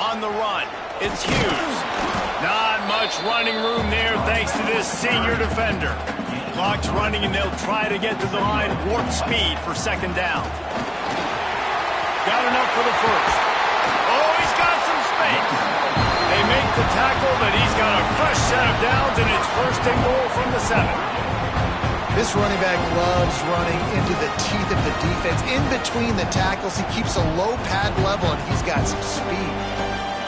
on the run. It's Hughes. Not much running room there thanks to this senior defender. Clock's running, and they'll try to get to the line warp speed for second down. Got enough for the first. Oh, he's got some space. They make the tackle, but he's got a fresh set of downs, and it's first and goal from the 7. This running back loves running into the teeth of the defense. In between the tackles, he keeps a low pad level, and he's got some speed.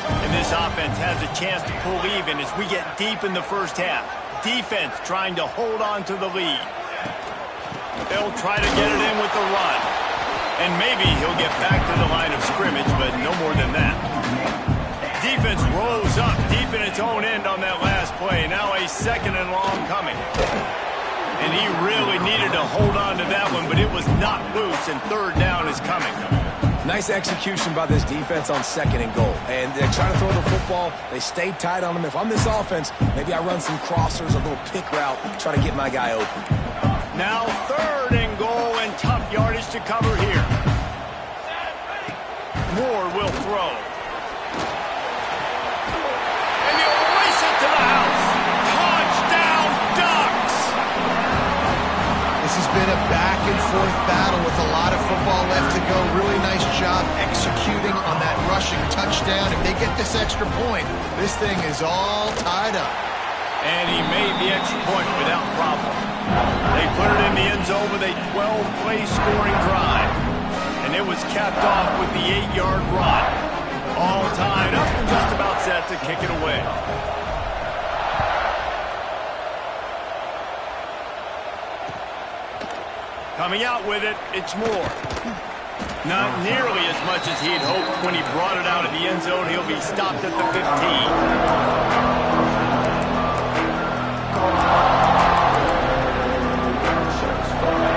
And this offense has a chance to pull even as we get deep in the first half. Defense trying to hold on to the lead. They'll try to get it in with the run. And maybe he'll get back to the line of scrimmage, but no more than that. Defense rolls up deep in its own end on that last play. Now a second and long coming. And he really needed to hold on to that one, but it was not loose, and third down is coming. Nice execution by this defense on second and goal. And they try to throw the football. They stay tight on them. If I'm this offense, maybe I run some crossers, a little pick route, try to get my guy open. Now third and goal, and tough yardage to cover here. Moore will throw. And he'll race it to the house. Touchdown, Ducks! This has been a back-and-forth battle with a lot of football left to go. Really nice job executing on that rushing touchdown. If they get this extra point, this thing is all tied up. And he made the extra point without problem. They put it in the end zone with a 12-play scoring drive. And it was capped off with the 8-yard run. All tied up and just about set to kick it away. Coming out with it, it's Moore. Not nearly as much as he'd hoped when he brought it out of the end zone. He'll be stopped at the 15.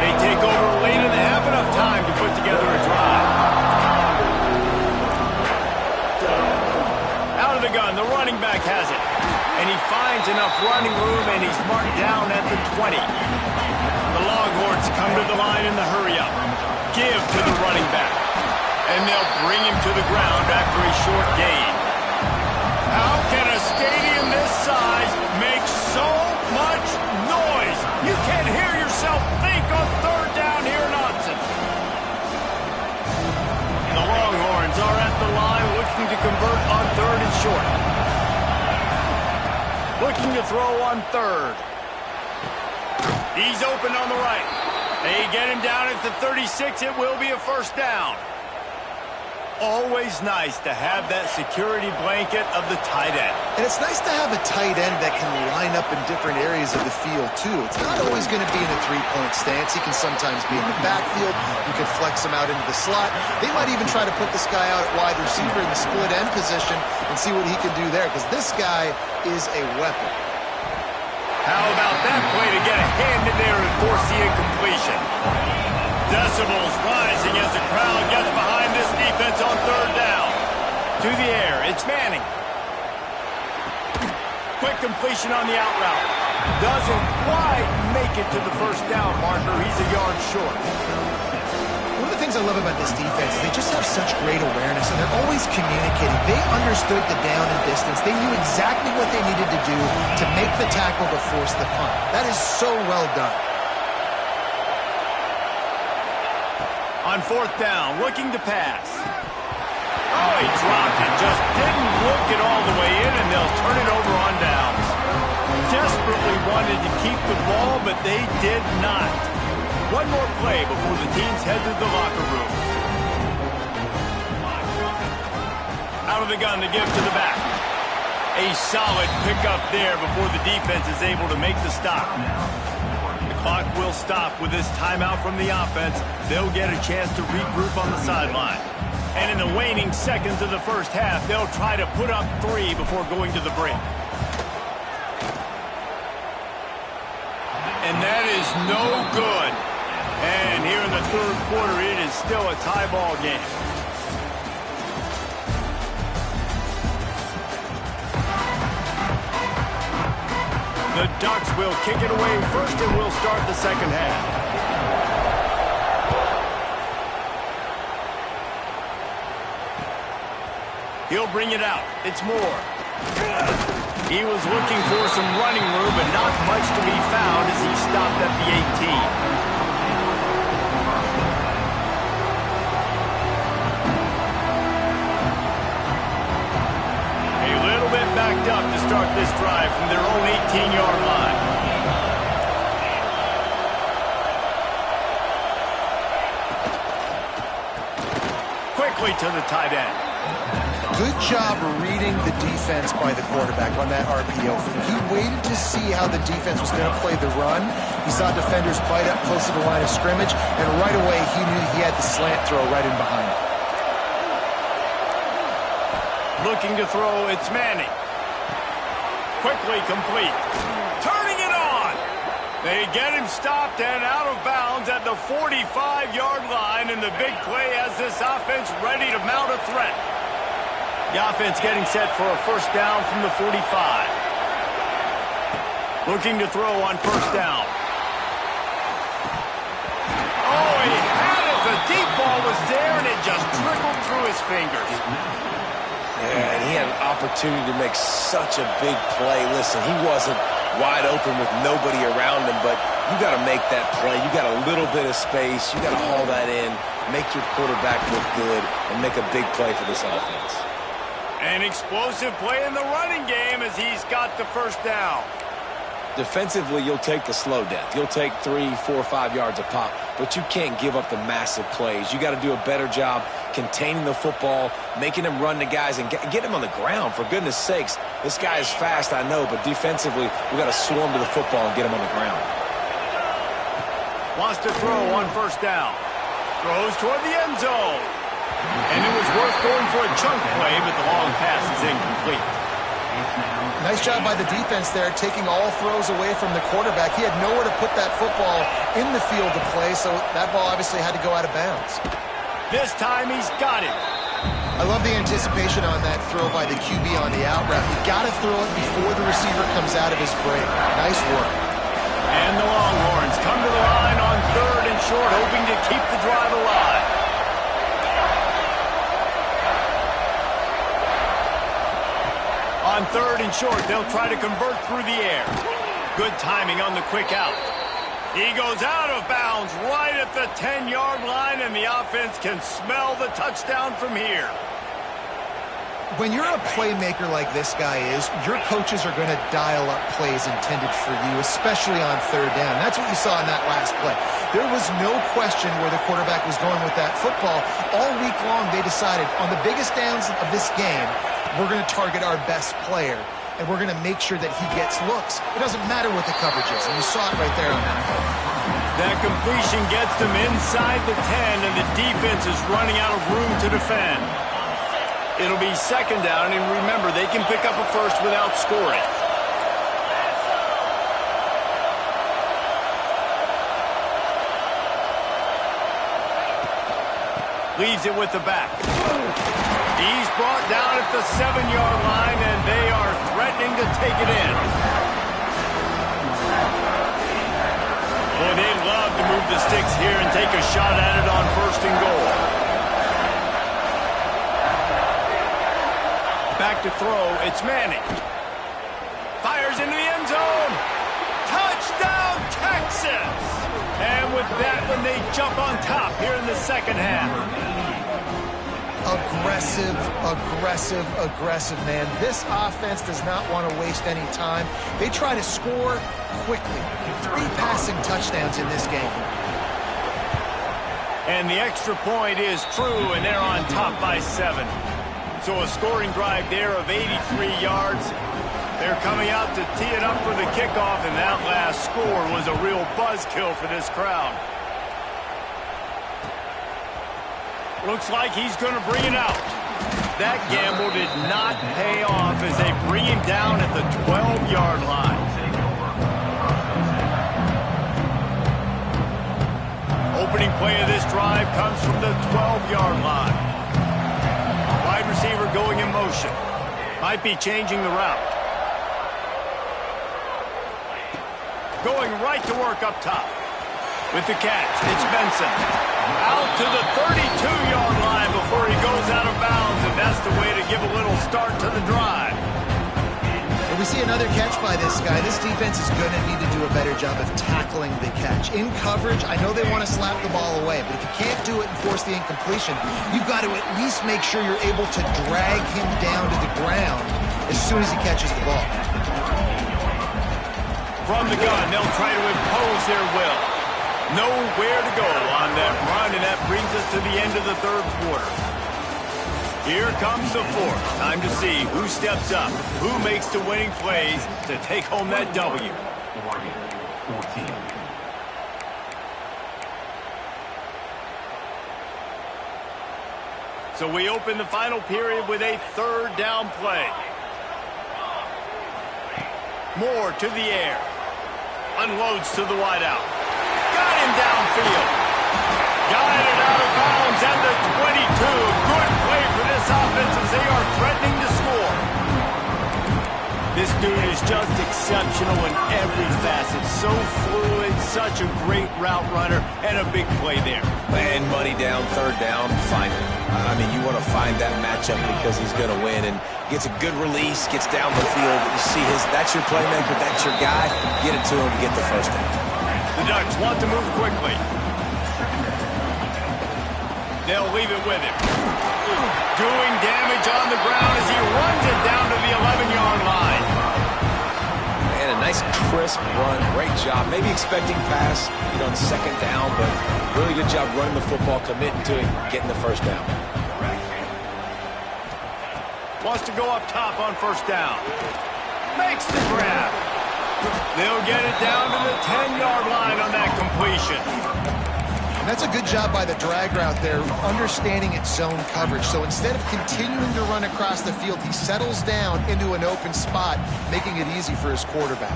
They take over late in the half, enough time to put together a drive. Out of the gun, the running back has it. And he finds enough running room, and he's marked down at the 20. The Longhorns come to the line in the hurry-up. Give to the running back. And they'll bring him to the ground after a short gain. How can a stadium this size make so much noise? You can't hear yourself think on third down here in Autzen. The Longhorns are at the line looking to convert on third and short. Looking to throw on third. He's open on the right. They get him down at the 36. It will be a first down. Always nice to have that security blanket of the tight end. And it's nice to have a tight end that can line up in different areas of the field, too. It's not always going to be in a three-point stance. He can sometimes be in the backfield. You can flex him out into the slot. They might even try to put this guy out at wide receiver in the split end position and see what he can do there, because this guy is a weapon. How about that play to get a hand in there and force the incompletion? Decibels rising as the crowd gets behind this defense on third down. To the air, it's Manning. Quick completion on the out route. Doesn't quite make it to the first down marker. He's a yard short. One of the things I love about this defense is they just have such great awareness, and they're always communicating. They understood the down and distance. They knew exactly what they needed to do to make the tackle to force the punt. That is so well done. On fourth down, looking to pass. Oh, he dropped it. Just didn't look it all the way in, and they'll turn it over on downs. Desperately wanted to keep the ball, but they did not. One more play before the teams head to the locker rooms. Out of the gun to give to the back. A solid pickup there before the defense is able to make the stop. The clock will stop with this timeout from the offense. They'll get a chance to regroup on the sideline. And in the waning seconds of the first half, they'll try to put up 3 before going to the break. And that is no good. And here in the third quarter, it is still a tie ball game. The Ducks will kick it away first, and we'll start the second half. He'll bring it out. It's Moore. He was looking for some running room, but not much to be found as he stopped at the 18. Backed up to start this drive from their own 18-yard line. Quickly to the tight end. Good job reading the defense by the quarterback on that RPO. He waited to see how the defense was going to play the run. He saw defenders bite up close to the line of scrimmage, and right away he knew he had the slant throw right in behind him. Looking to throw, it's Manning. Quickly complete. Turning it on. They get him stopped and out of bounds at the 45-yard line, and the big play has this offense ready to mount a threat. The offense getting set for a first down from the 45. Looking to throw on first down. Oh, he had it. The deep ball was there, and it just trickled through his fingers. Yeah, and he had an opportunity to make such a big play. Listen, he wasn't wide open with nobody around him, but you got to make that play. You got a little bit of space. You got to haul that in, make your quarterback look good, and make a big play for this offense. An explosive play in the running game as he's got the first down. Defensively, you'll take the slow death. You'll take 3, 4, 5 yards a pop, but you can't give up the massive plays. You got to do a better job containing the football, making him run the guys, and get him on the ground. For goodness sakes, this guy is fast, I know, but defensively, we got to swarm to the football and get him on the ground. Wants to throw on first down. Throws toward the end zone. And it was worth going for a chunk play, but the long pass is incomplete. Nice job by the defense there, taking all throws away from the quarterback. He had nowhere to put that football in the field to play, so that ball obviously had to go out of bounds. This time he's got it. I love the anticipation on that throw by the QB on the out route. You got to throw it before the receiver comes out of his break. Nice work. And the Longhorns come to the line on 3rd and short, hoping to keep the drive alive. On 3rd and short, they'll try to convert through the air. Good timing on the quick out. He goes out of bounds right at the 10-yard line, and the offense can smell the touchdown from here. When you're a playmaker like this guy is, your coaches are going to dial up plays intended for you, especially on 3rd down. That's what you saw in that last play. There was no question where the quarterback was going with that football. All week long, they decided on the biggest downs of this game, we're going to target our best player, and we're going to make sure that he gets looks. It doesn't matter what the coverage is, and you saw it right there on that play. That completion gets them inside the 10, and the defense is running out of room to defend. It'll be 2nd down, and remember, they can pick up a first without scoring. Leaves it with the back. He's brought down at the 7-yard line, and they are threatening to take it in. Boy, they'd love to move the sticks here and take a shot at it on 1st and goal. Back to throw, it's Manning. Fires into the end zone. Touchdown, Texas! And with that one, they jump on top here in the 2nd half. Aggressive, aggressive, aggressive, man. This offense does not want to waste any time. They try to score quickly. 3 passing touchdowns in this game. And the extra point is true, and they're on top by 7. So a scoring drive there of 83 yards. They're coming out to tee it up for the kickoff, and that last score was a real buzzkill for this crowd. Looks like he's going to bring it out. That gamble did not pay off as they bring him down at the 12-yard line. Opening play of this drive comes from the 12-yard line. Wide receiver going in motion. Might be changing the route. Going right to work up top. With the catch, it's Benson. Out to the 32-yard line before before he goes out of bounds, and that's the way to give a little start to the drive. And we see another catch by this guy. This defense is going to need to do a better job of tackling the catch. In coverage, I know they want to slap the ball away, but if you can't do it and force the incompletion, you've got to at least make sure you're able to drag him down to the ground as soon as he catches the ball. From the gun, they'll try to impose their will. Nowhere to go on that run, and that brings us to the end of the third quarter. Here comes the fourth. Time to see who steps up, who makes the winning plays to take home that W. So we open the final period with a third down play. Moore to the air. Unloads to the wideout. Got him downfield. Got it out of bounds at the 22. Good play for this offense as they are threatening to score. This dude is just exceptional in every facet. So fluid, such a great route runner, and a big play there. And money down, third down, finally. I mean, you want to find that matchup because he's going to win, and gets a good release, gets down the field. You see that's your playmaker, that's your guy. Get it to him to get the first down. The Ducks want to move quickly. They'll leave it with him. Doing damage on the ground as he runs it down to the 11-yard line. And a nice crisp run, great job. Maybe expecting pass, on second down, but really good job running the football, committing to it, getting the first down. Wants to go up top on first down. Makes the grab. They'll get it down to the 10-yard line on that completion. And that's a good job by the drag route there, understanding its zone coverage. So instead of continuing to run across the field, he settles down into an open spot, making it easy for his quarterback.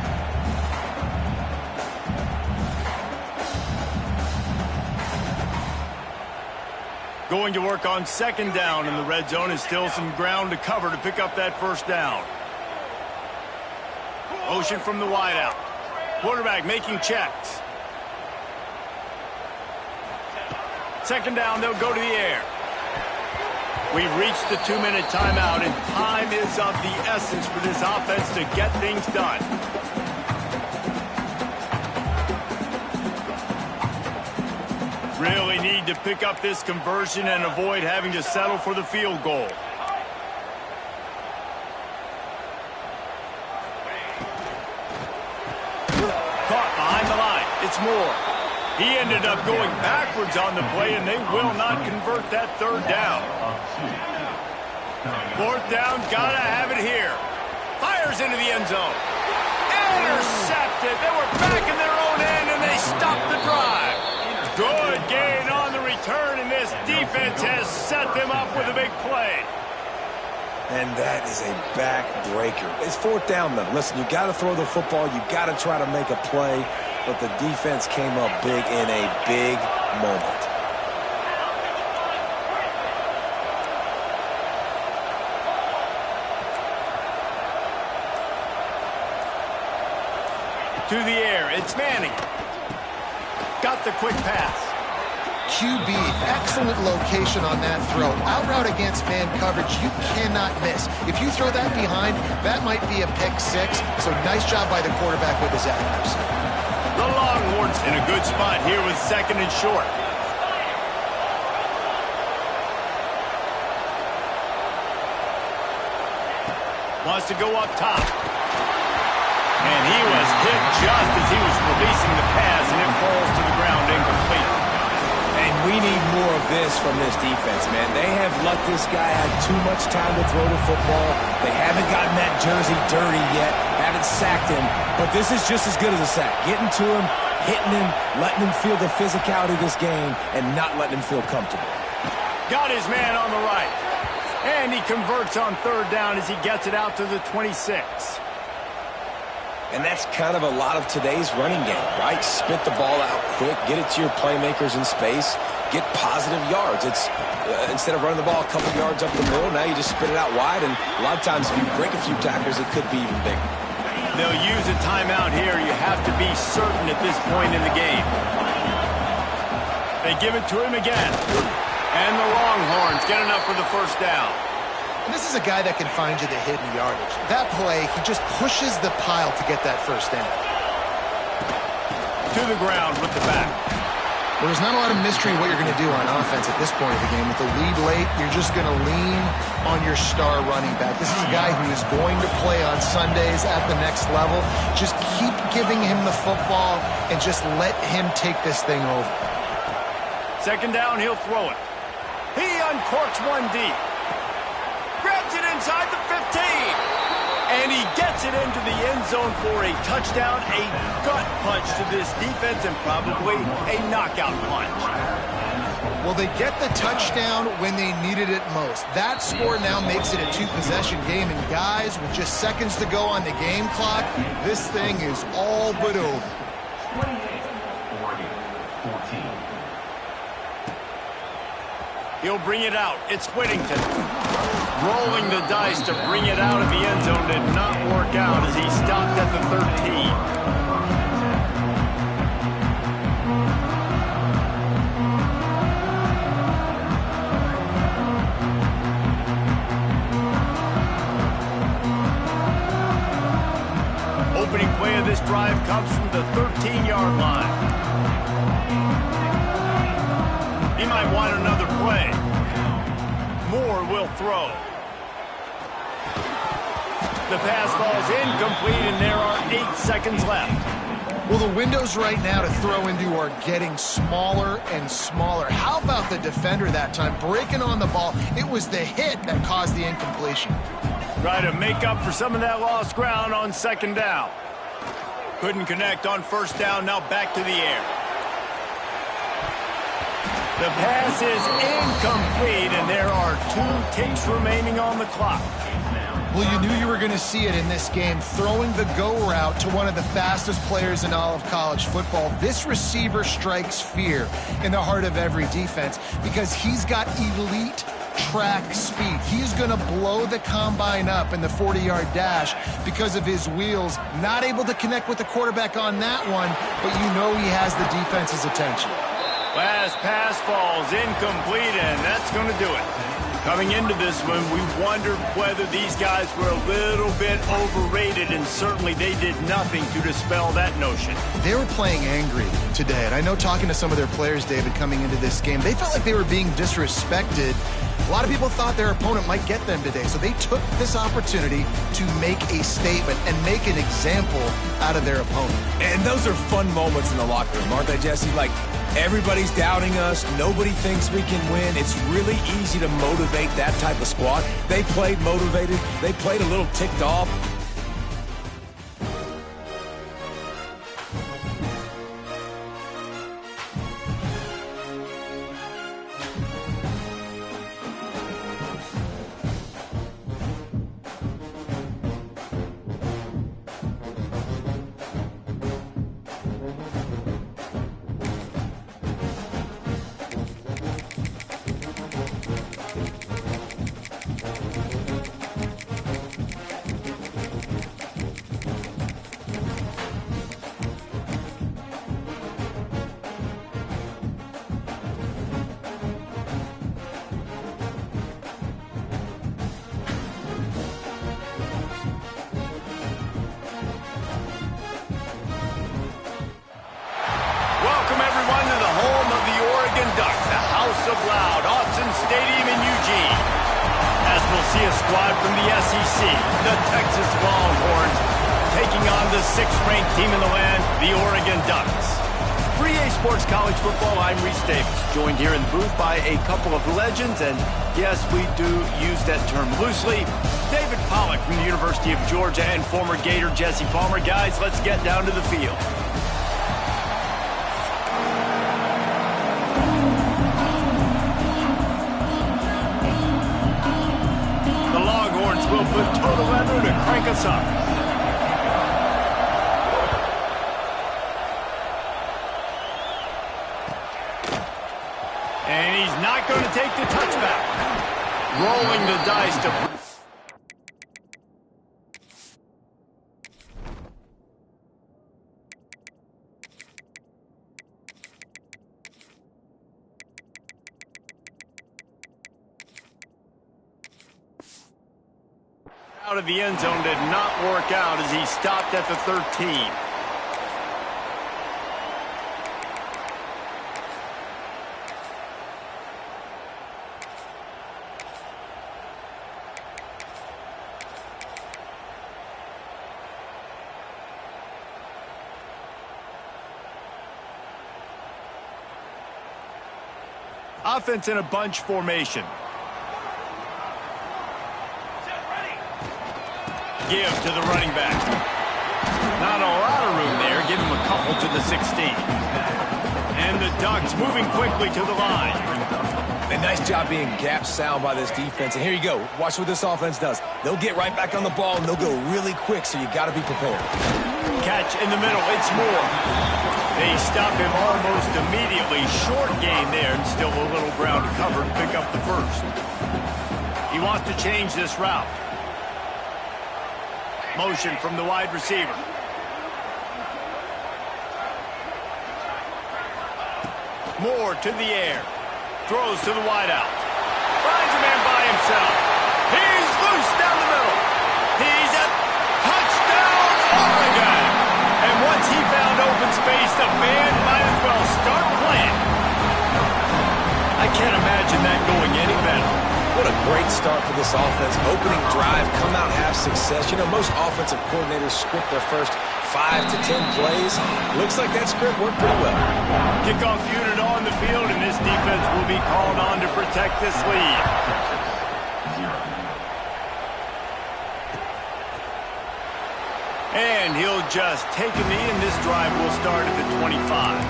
Going to work on second down in the red zone, and still some ground to cover to pick up that first down. Motion from the wideout. Quarterback making checks. Second down, they'll go to the air. We've reached the 2-minute timeout, and time is of the essence for this offense to get things done. Really need to pick up this conversion and avoid having to settle for the field goal. Caught behind the line. It's Moore. He ended up going backwards on the play, and they will not convert that third down. Fourth down, gotta have it here. Fires into the end zone. Intercepted. They were back in their own end, and they stopped the drive. Good gain on the return, and this defense has set them up with a big play. And that is a backbreaker. It's fourth down, though. Listen, you got to throw the football. You got to try to make a play. But the defense came up big in a big moment. To the air, it's Manning. Got the quick pass. QB, excellent location on that throw. Out route against man coverage, you cannot miss. If you throw that behind, that might be a pick six. So nice job by the quarterback with his accuracy. The Longhorns in a good spot here with second and short. Wants to go up top. And he was hit just as he was releasing the pass, and it falls to the ground incomplete. And we need more of this from this defense, man. They have let this guy have too much time to throw the football. They haven't gotten that jersey dirty yet, haven't sacked him. But this is just as good as a sack. Getting to him, hitting him, letting him feel the physicality of this game, and not letting him feel comfortable. Got his man on the right. And he converts on third down as he gets it out to the 26. And that's kind of a lot of today's running game, right? Spit the ball out quick, get it to your playmakers in space, get positive yards. It's instead of running the ball a couple yards up the middle, now you just spit it out wide, and a lot of times if you break a few tackles, it could be even bigger. They'll use a timeout here. You have to be certain at this point in the game. They give it to him again. And the Longhorns get enough for the first down. And this is a guy that can find you the hidden yardage. That play, he just pushes the pile to get that first down. To the ground with the back. Well, there's not a lot of mystery what you're going to do on offense at this point of the game. With the lead late, you're just going to lean on your star running back. This is a guy who is going to play on Sundays at the next level. Just keep giving him the football and just let him take this thing over. Second down, he'll throw it. He uncorks one deep. Grabs it inside the 15. And he gets it into the end zone for a touchdown, a gut punch to this defense, and probably a knockout punch. Well, they get the touchdown when they needed it most. That score now makes it a two-possession game, and guys, with just seconds to go on the game clock, this thing is all but over. 28-14. He'll bring it out. It's Whittington. Rolling the dice to bring it out of the end zone did not work out as he stopped at the 13. Opening play of this drive comes from the 13-yard line. He might want another play. Moore will throw. The pass falls incomplete, and there are 8 seconds left. Well, the windows right now to throw into are getting smaller and smaller. How about the defender that time breaking on the ball? It was the hit that caused the incompletion. Try to make up for some of that lost ground on second down. Couldn't connect on first down, now back to the air. The pass is incomplete, and there are 2 ticks remaining on the clock. Well, you knew you were going to see it in this game, throwing the go route to one of the fastest players in all of college football. This receiver strikes fear in the heart of every defense because he's got elite track speed. He's going to blow the combine up in the 40-yard dash because of his wheels. Not able to connect with the quarterback on that one, but you know he has the defense's attention. Last pass falls incomplete, and that's going to do it. Coming into this one, we wondered whether these guys were a little bit overrated, and certainly they did nothing to dispel that notion. They were playing angry today, and I know talking to some of their players, David, coming into this game, they felt like they were being disrespected. A lot of people thought their opponent might get them today, so they took this opportunity to make a statement and make an example out of their opponent. And those are fun moments in the locker room, aren't they, Jesse? Like, everybody's doubting us. Nobody thinks we can win. It's really easy to motivate that type of squad. They played motivated. They played a little ticked off. A squad from the SEC, the Texas Longhorns, taking on the 6th-ranked team in the land, the Oregon Ducks. 3A Sports College Football, I'm Reese Davis, joined here in the booth by a couple of legends, and yes, we do use that term loosely. David Pollack from the University of Georgia and former Gator Jesse Palmer. Guys, let's get down to the field. Will put total weather to crank us up. And he's not going to take the touchback. Rolling the dice to... Out of the end zone did not work out as he stopped at the 13. Offense in a bunch formation. Give to the running back. Not a lot of room there. Give him a couple to the 16. And the Ducks moving quickly to the line. A nice job being gap sound by this defense. And here you go. Watch what this offense does. They'll get right back on the ball, and they'll go really quick, so you got to be prepared. Catch in the middle. It's Moore. They stop him almost immediately. Short gain there, and still a little ground to cover to pick up the first. He wants to change this route. Motion from the wide receiver. Moore to the air. Throws to the wideout. Finds a man by himself. He's loose down the middle. He's at touchdown, Oregon. And once he found open space, the band might as well start playing. I can't imagine that going any better. What a great start for this offense. Opening drive, come out, have success. You know, most offensive coordinators script their first 5 to 10 plays. Looks like that script worked pretty well. Kickoff unit on the field, and this defense will be called on to protect this lead. And he'll just take a knee, and this drive will start at the 25.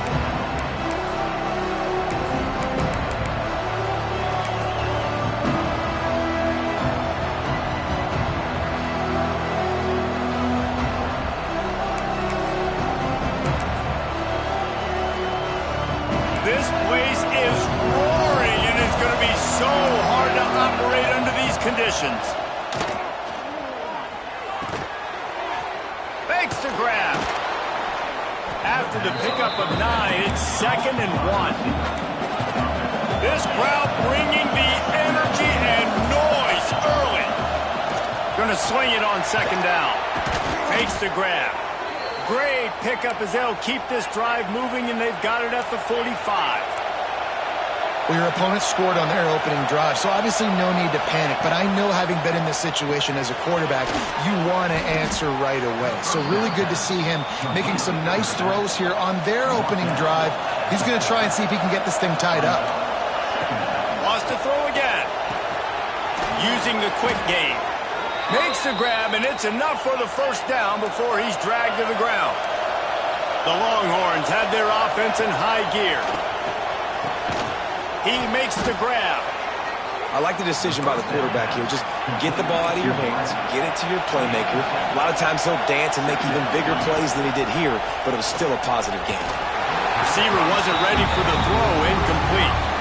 This place is roaring, and it's going to be so hard to operate under these conditions. Makes the grab. After the pickup of 9, it's 2nd and 1. This crowd bringing the energy and noise early. Going to swing it on 2nd down. Makes the grab. Great pickup as they'll keep this drive moving, and they've got it at the 45. Well, your opponent scored on their opening drive, so obviously no need to panic. But I know, having been in this situation as a quarterback, you want to answer right away. So really good to see him making some nice throws here on their opening drive. He's going to try and see if he can get this thing tied up. Wants to throw again. Using the quick game. Makes the grab, and it's enough for the first down before he's dragged to the ground. The Longhorns have their offense in high gear. He makes the grab. I like the decision by the quarterback here. Just get the ball out of your hands, get it to your playmaker. A lot of times he'll dance and make even bigger plays than he did here, but it was still a positive game. Receiver wasn't ready for the throw, incomplete.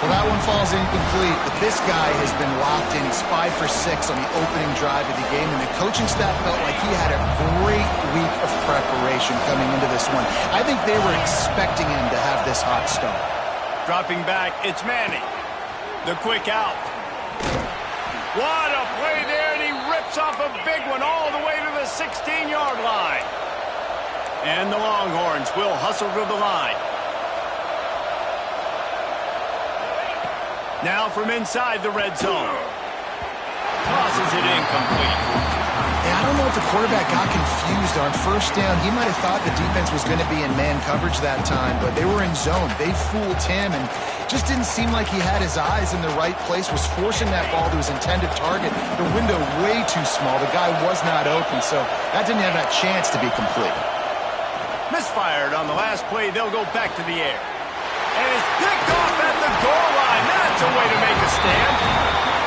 Well, that one falls incomplete, but this guy has been locked in. He's 5 for 6 on the opening drive of the game, and the coaching staff felt like he had a great week of preparation coming into this one. I think they were expecting him to have this hot start. Dropping back, it's Manning. The quick out. What a play there, and he rips off a big one all the way to the 16-yard line. And the Longhorns will hustle to the line. Now from inside the red zone. Tosses it incomplete. Yeah, I don't know if the quarterback got confused on first down. He might have thought the defense was going to be in man coverage that time, but they were in zone. They fooled him, and just didn't seem like he had his eyes in the right place, was forcing that ball to his intended target. The window way too small. The guy was not open, so that didn't have that chance to be complete. Misfired on the last play. They'll go back to the air. And it's picked off at the goal line. That's a way to make a stand.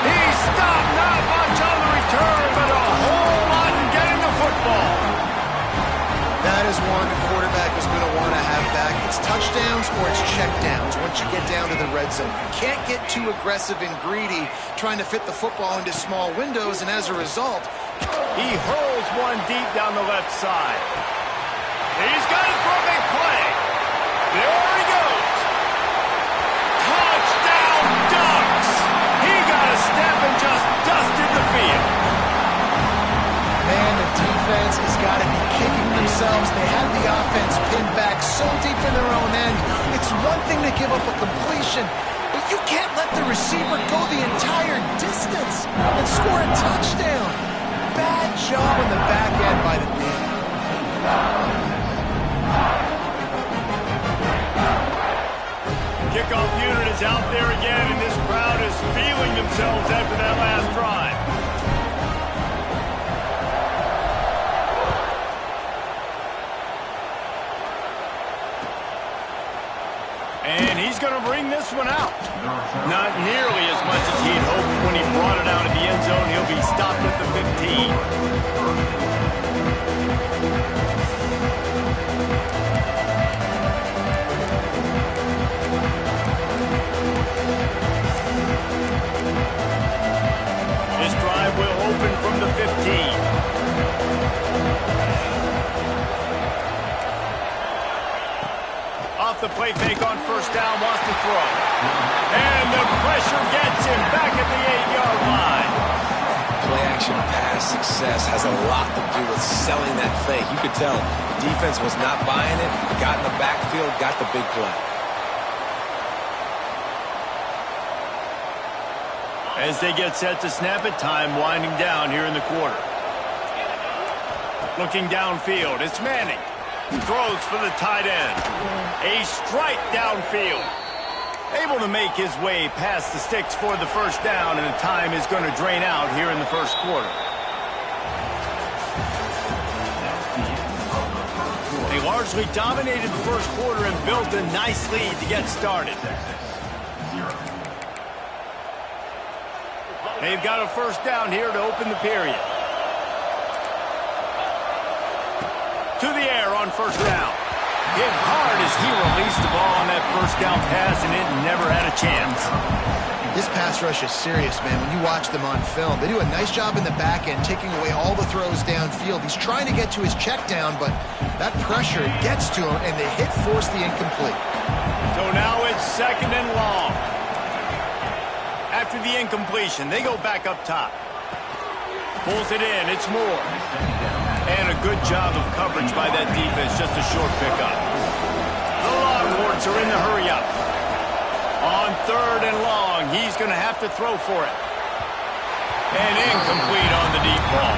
He stopped, not much on the return, but a whole lot in getting the football. That is one the quarterback is going to want to have back. It's touchdowns or it's checkdowns once you get down to the red zone. You can't get too aggressive and greedy trying to fit the football into small windows, and as a result, he hurls one deep down the left side. He's got it for a big play. There he goes. Touchdown, Ducks! He got a step and just dusted the field. defense has got to be kicking themselves. They had the offense pinned back so deep in their own end. It's one thing to give up a completion, but you can't let the receiver go the entire distance and score a touchdown. Bad job on the back end by the team. Kickoff unit is out there again, and this crowd is feeling themselves after that last drive. And he's going to bring this one out. Not nearly as much as he'd hoped when he brought it out of the end zone. He'll be stopped at the 15. This drive will open from the 15. Off the play fake on first down, wants to throw. And the pressure gets him back at the 8-yard line. Play action pass success has a lot to do with selling that fake. You could tell the defense was not buying it, got in the backfield, got the big play. As they get set to snap it, time winding down here in the quarter. Looking downfield, it's Manning. Throws for the tight end. A strike downfield. Able to make his way past the sticks for the first down, and the time is going to drain out here in the first quarter. They largely dominated the first quarter and built a nice lead to get started. They've got a first down here to open the period. To the air on first down. Hit hard as he released the ball on that first down pass, and it never had a chance. This pass rush is serious, man. When you watch them on film, they do a nice job in the back end, taking away all the throws downfield. He's trying to get to his check down, but that pressure gets to him, and they hit force the incomplete. So now it's second and long. After the incompletion, they go back up top. Pulls it in, it's Moore. And a good job of coverage by that defense, just a short pickup. The Longhorns are in the hurry-up. On third and long, he's going to have to throw for it. And incomplete on the deep ball.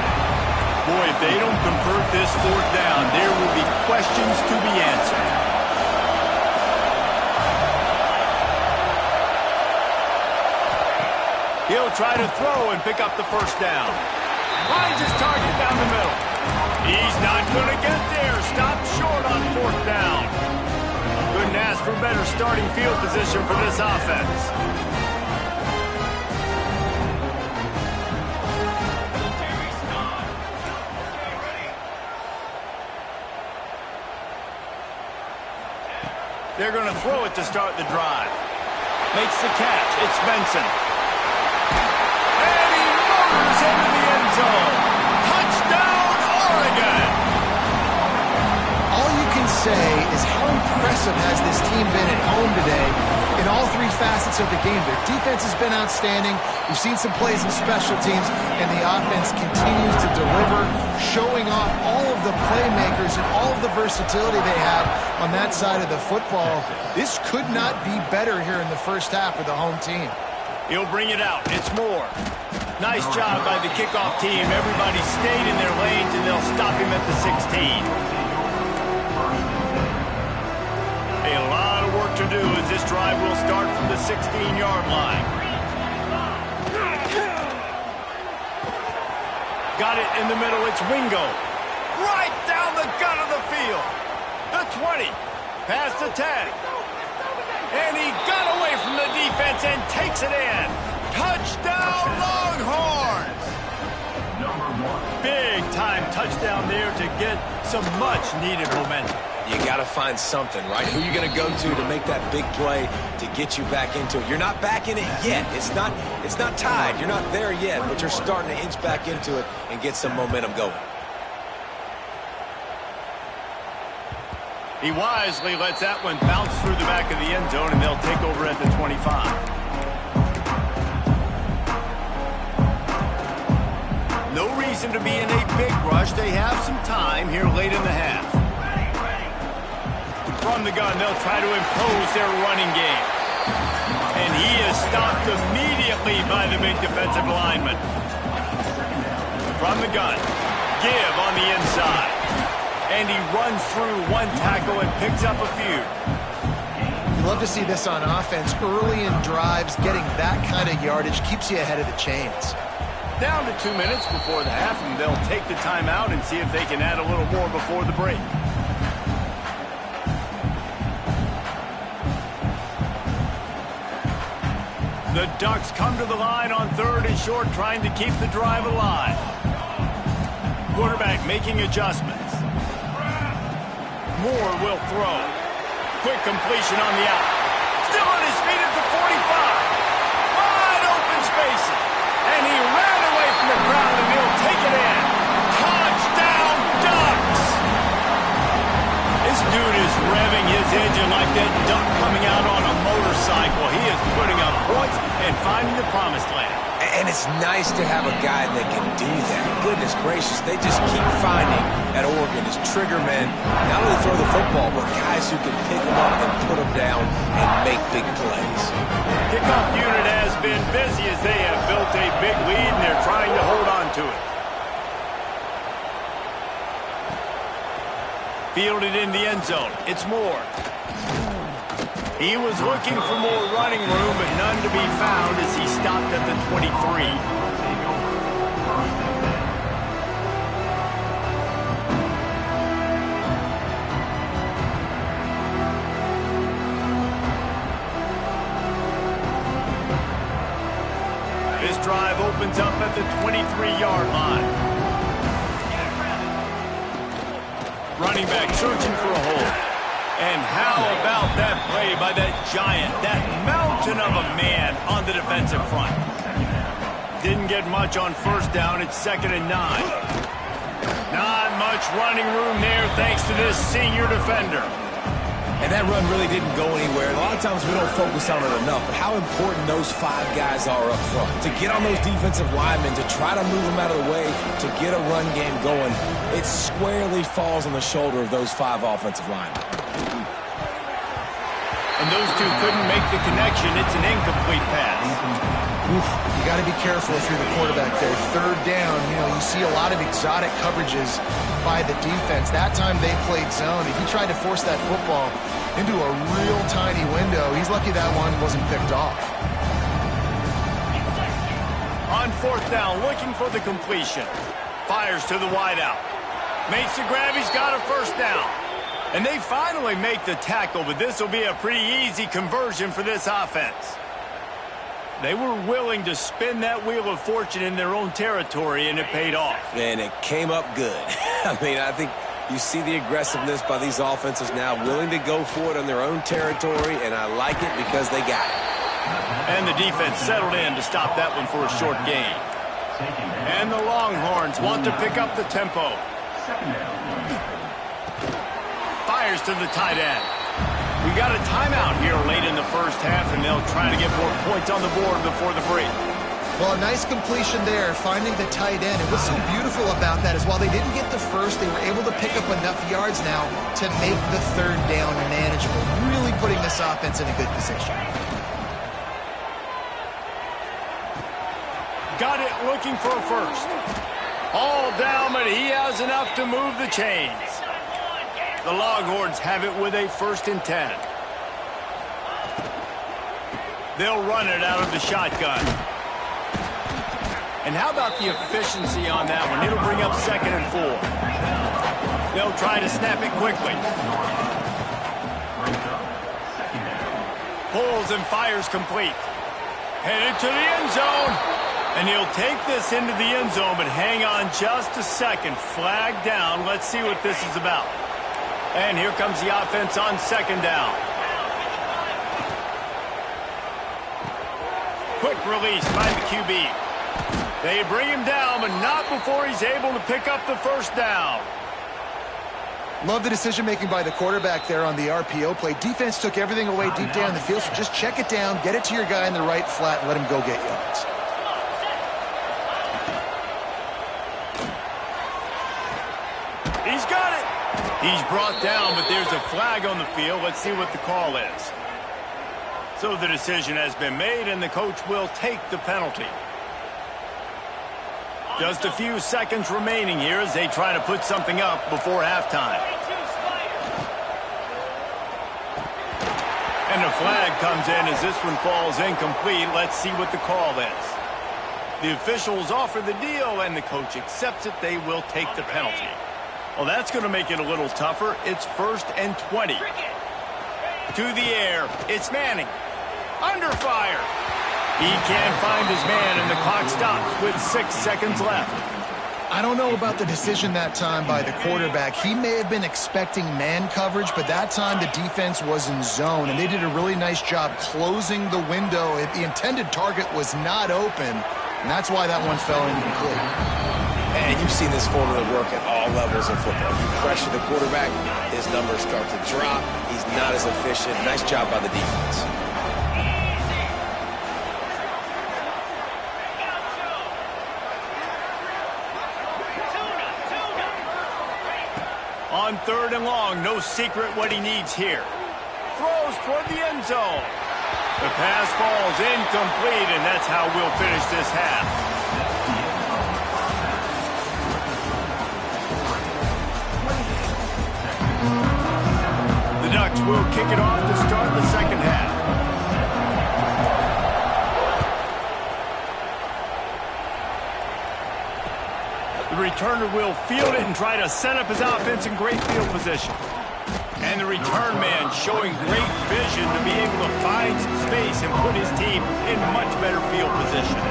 Boy, if they don't convert this fourth down, there will be questions to be answered. He'll try to throw and pick up the first down. Finds his target down the middle. He's not going to get there. Stopped short on fourth down. Couldn't ask for better starting field position for this offense. They're going to throw it to start the drive. Makes the catch. It's Benson. And he motors into the end zone. Touchdown, Oregon! All you can say is how impressive has this team been at home today in all three facets of the game. Their defense has been outstanding. We've seen some plays in special teams, and the offense continues to deliver, showing off all of the playmakers and all of the versatility they have on that side of the football. This could not be better here in the first half for the home team. He'll bring it out. It's Moore. Nice job by the kickoff team. Everybody stayed in their lanes, and they'll stop him at the 16. A lot of work to do as this drive will start from the 16-yard line. Got it in the middle. It's Wingo. Right down the gut of the field. The 20. Past the 10. And he got away from the defense and takes it in. Touchdown, Longhorns! Big-time touchdown there to get some much-needed momentum. You got to find something, right? Who you going to go to make that big play to get you back into it? You're not back in it yet. It's not tied. You're not there yet, but you're starting to inch back into it and get some momentum going. He wisely lets that one bounce through the back of the end zone, and they'll take over at the 25. No reason reason to be in a big rush. They have some time here late in the half. From the gun, they'll try to impose their running game. And he is stopped immediately by the big defensive lineman. From the gun, give on the inside. And he runs through one tackle and picks up a few. Love to see this on offense. Early in drives, getting that kind of yardage keeps you ahead of the chains. Down to 2 minutes before the half, and they'll take the timeout and see if they can add a little more before the break. The Ducks come to the line on 3rd and short, trying to keep the drive alive. Quarterback making adjustments. Moore will throw. Quick completion on the out. Still on his feet at the 45. Wide open spaces. And he ran away from the crowd, and he'll take it in. Touchdown, Ducks! This dude is revving his engine like that duck coming out on a motorcycle. He is putting up points and finding the promised land. And it's nice to have a guy that can do that. Goodness gracious, they just keep finding at Oregon is trigger men, not only throw the football, but guys who can pick them up and put them down and make big plays. Kickoff unit has been busy as they have built a big lead, and they're trying to hold on to it. Fielded in the end zone. It's Moore. He was looking for more running room, but none to be found as he stopped at the 23. This drive opens up at the 23-yard line. Running back searching for a hole. And how about that play by that giant, that mountain of a man on the defensive front? Didn't get much on 1st down. It's 2nd and 9. Not much running room there thanks to this senior defender. And that run really didn't go anywhere. A lot of times we don't focus on it enough, but how important those 5 guys are up front. To get on those defensive linemen, to try to move them out of the way, to get a run game going, it squarely falls on the shoulder of those 5 offensive linemen. And those two couldn't make the connection. It's an incomplete pass. You got to be careful if you're the quarterback there. 3rd down, you see a lot of exotic coverages by the defense. That time they played zone, and he tried to force that football into a real tiny window. He's lucky that one wasn't picked off. On 4th down, looking for the completion. Fires to the wideout. Makes the grab. He's got a 1st down. And they finally make the tackle, but this will be a pretty easy conversion for this offense. They were willing to spin that wheel of fortune in their own territory, and it paid off. And it came up good. I mean, I think you see the aggressiveness by these offenses now, willing to go for it on their own territory, and I like it because they got it. And the defense settled in to stop that one for a short gain. And the Longhorns want to pick up the tempo. Fires to the tight end. We got a timeout here late in the 1st half, and they'll try to get more points on the board before the break. Well, a nice completion there, finding the tight end. And what's so beautiful about that is while they didn't get the 1st, they were able to pick up enough yards now to make the 3rd down manageable, really putting this offense in a good position. Got it looking for a 1st. All down, but he has enough to move the chains. The Longhorns have it with a 1st and 10. They'll run it out of the shotgun. And how about the efficiency on that one? It'll bring up 2nd and 4. They'll try to snap it quickly. Pulls and fires complete. Headed to the end zone. And he'll take this into the end zone, but hang on just a second. Flag down. Let's see what this is about. And here comes the offense on 2nd down. Quick release by the QB. They bring him down, but not before he's able to pick up the 1st down. Love the decision-making by the quarterback there on the RPO play. Defense took everything away deep down the field, so just check it down, get it to your guy in the right flat, and let him go get yards. He's got it. He's brought down, but there's a flag on the field. Let's see what the call is. So the decision has been made, and the coach will take the penalty. Just a few seconds remaining here as they try to put something up before halftime. And the flag comes in as this one falls incomplete. Let's see what the call is. The officials offer the deal, and the coach accepts it. They will take the penalty. Well, that's going to make it a little tougher. It's 1st and 20. To the air. It's Manning. Under fire. He can't find his man, and the clock stops with 6 seconds left. I don't know about the decision that time by the quarterback. He may have been expecting man coverage, but that time the defense was in zone, and they did a really nice job closing the window. The intended target was not open, and that's why that one fell incomplete. And you've seen this formula work at all levels of football. You pressure the quarterback, his numbers start to drop. He's not as efficient. Nice job by the defense. On 3rd and long, no secret what he needs here. Throws toward the end zone. The pass falls incomplete, and that's how we'll finish this half. The Ducks will kick it off to start the second half. The returner will field it and try to set up his offense in great field position. And the return man showing great vision to be able to find some space and put his team in much better field position.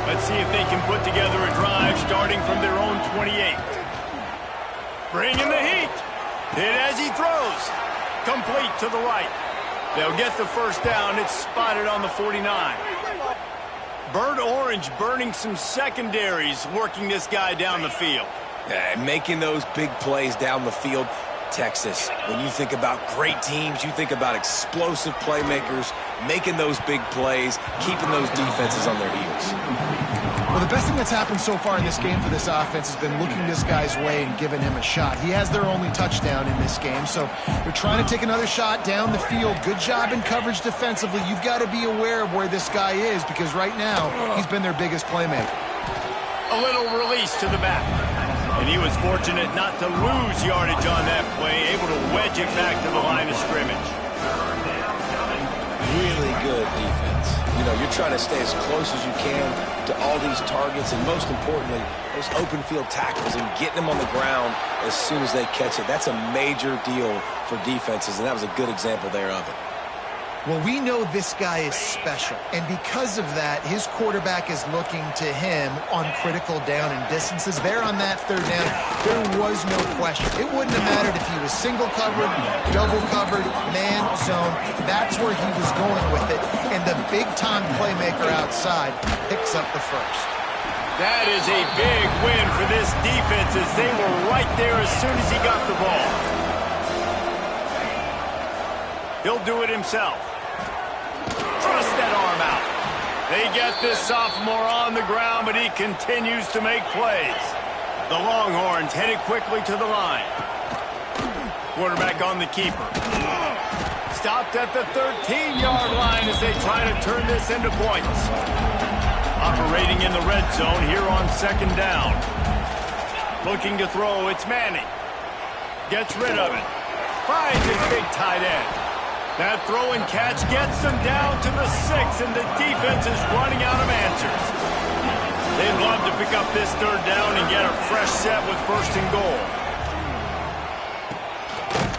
Let's see if they can put together a drive starting from their own 28. Bringing the heat. Hit as he throws. Complete to the right. They'll get the first down. It's spotted on the 49. Burnt orange burning some secondaries, working this guy down the field. Making those big plays down the field. Texas, when you think about great teams, you think about explosive playmakers, making those big plays, keeping those defenses on their heels. Well, the best thing that's happened so far in this game for this offense has been looking this guy's way and giving him a shot. He has their only touchdown in this game, so they're trying to take another shot down the field. Good job in coverage defensively. You've got to be aware of where this guy is because right now he's been their biggest playmaker. A little release to the back. And he was fortunate not to lose yardage on that play, able to wedge it back to the line of scrimmage. Really good defense. You know, you're trying to stay as close as you can to all these targets, and most importantly, those open field tackles and getting them on the ground as soon as they catch it. That's a major deal for defenses, and that was a good example there of it. Well, we know this guy is special, and because of that, his quarterback is looking to him on critical down and distances. There on that third down, there was no question. It wouldn't have mattered if he was single covered, double covered, man, zone. That's where he was going with it, and the big-time playmaker outside picks up the first. That is a big win for this defense as they were right there as soon as he got the ball. He'll do it himself. Thrust that arm out. They get this sophomore on the ground, but he continues to make plays. The Longhorns headed quickly to the line. Quarterback on the keeper. Stopped at the 13-yard line as they try to turn this into points. Operating in the red zone here on second down. Looking to throw, it's Manning. Gets rid of it. Finds his big tight end. That throw and catch gets them down to the 6, and the defense is running out of answers. They'd love to pick up this third down and get a fresh set with 1st and goal.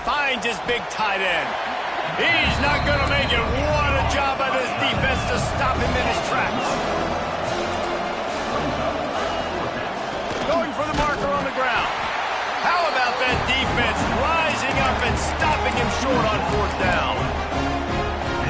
Finds his big tight end. He's not going to make it. What a job by this defense to stop him in his tracks. Going for the marker on the ground. How about that defense rising up and stopping him short on 4th down?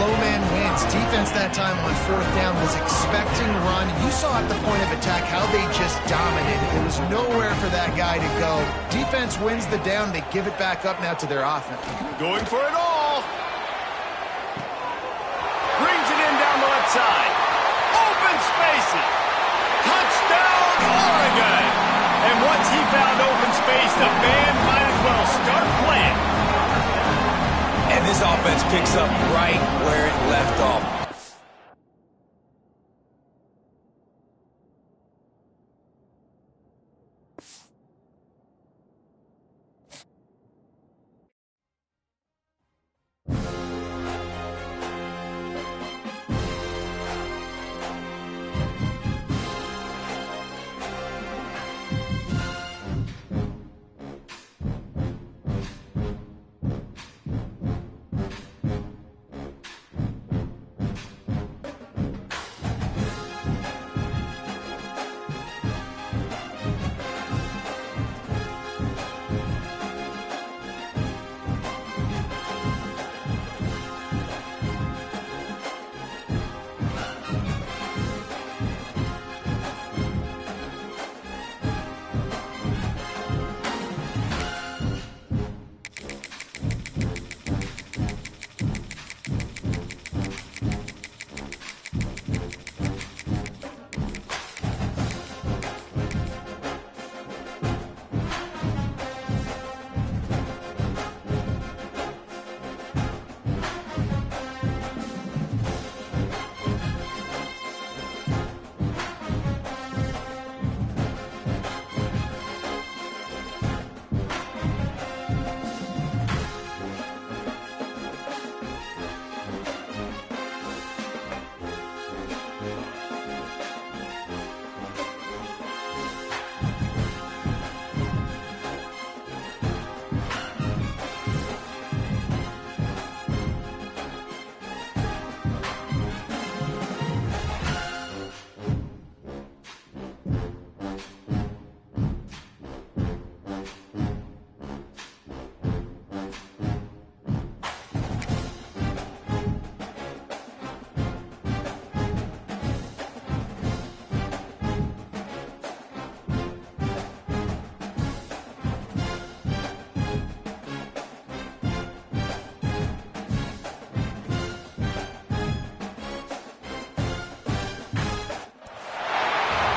Low man wins. Defense that time on 4th down was expecting run. You saw at the point of attack how they just dominated. There was nowhere for that guy to go. Defense wins the down. They give it back up now to their offense. Going for it all. Brings it in down the left side. Open spaces. Touchdown, Oregon. And once he found open space. The band might as well start playing. And this offense picks up right where it left off.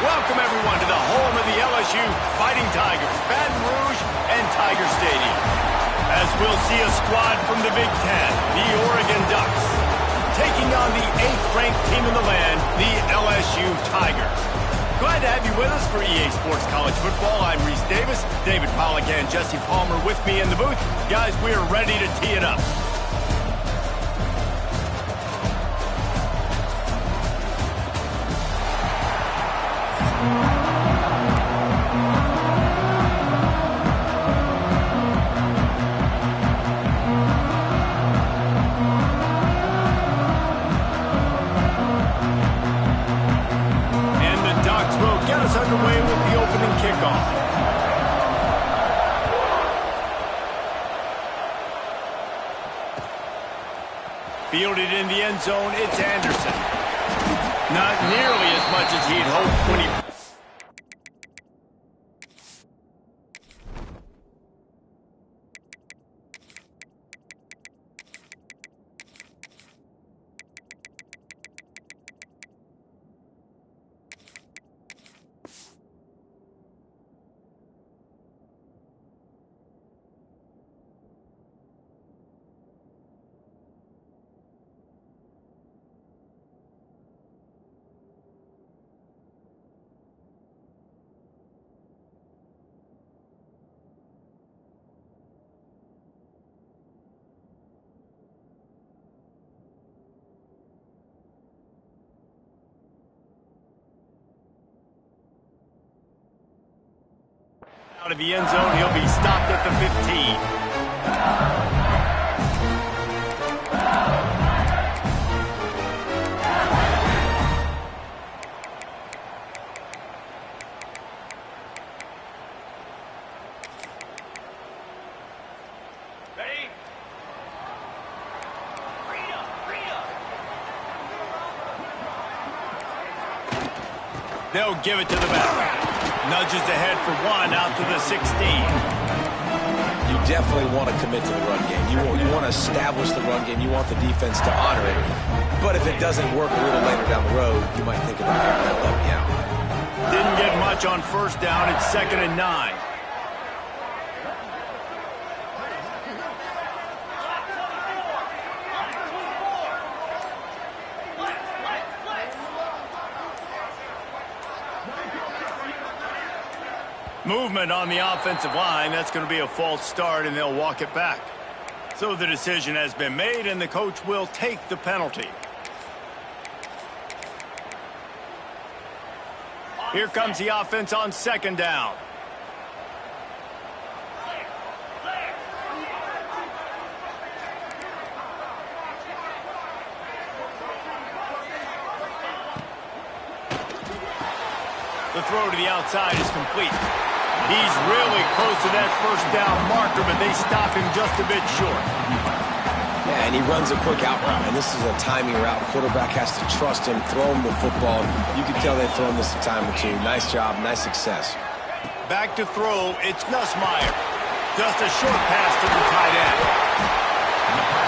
Welcome, everyone, to the home of the LSU Fighting Tigers, Baton Rouge and Tiger Stadium. As we'll see a squad from the Big Ten, the Oregon Ducks, taking on the 8th-ranked team in the land, the LSU Tigers. Glad to have you with us for EA Sports College Football. I'm Reese Davis, David Pollack and Jesse Palmer with me in the booth. Guys, we are ready to tee it up. Underway with the opening kickoff. Fielded in the end zone, it's Anderson. Not nearly as much as he'd hoped when he... Out of the end zone, he'll be stopped at the 15. They'll give it to the back. Nudges ahead for one out to the 16. You definitely want to commit to the run game. You want to establish the run game. You want the defense to honor it. But if it doesn't work a little later down the road, you might think about, hey, let me out. Didn't get much on first down. It's 2nd and 9. Movement on the offensive line. That's going to be a false start, and they'll walk it back. So the decision has been made, and the coach will take the penalty. Here comes the offense on second down. The throw to the outside is complete. He's really close to that first down marker, but they stop him just a bit short. Yeah, and he runs a quick out route, and this is a timing route. Quarterback has to trust him, throw him the football. You can tell they've thrown this a time or two. Nice job, nice success. Back to throw, it's Gus Meyer. Just a short pass to the tight end.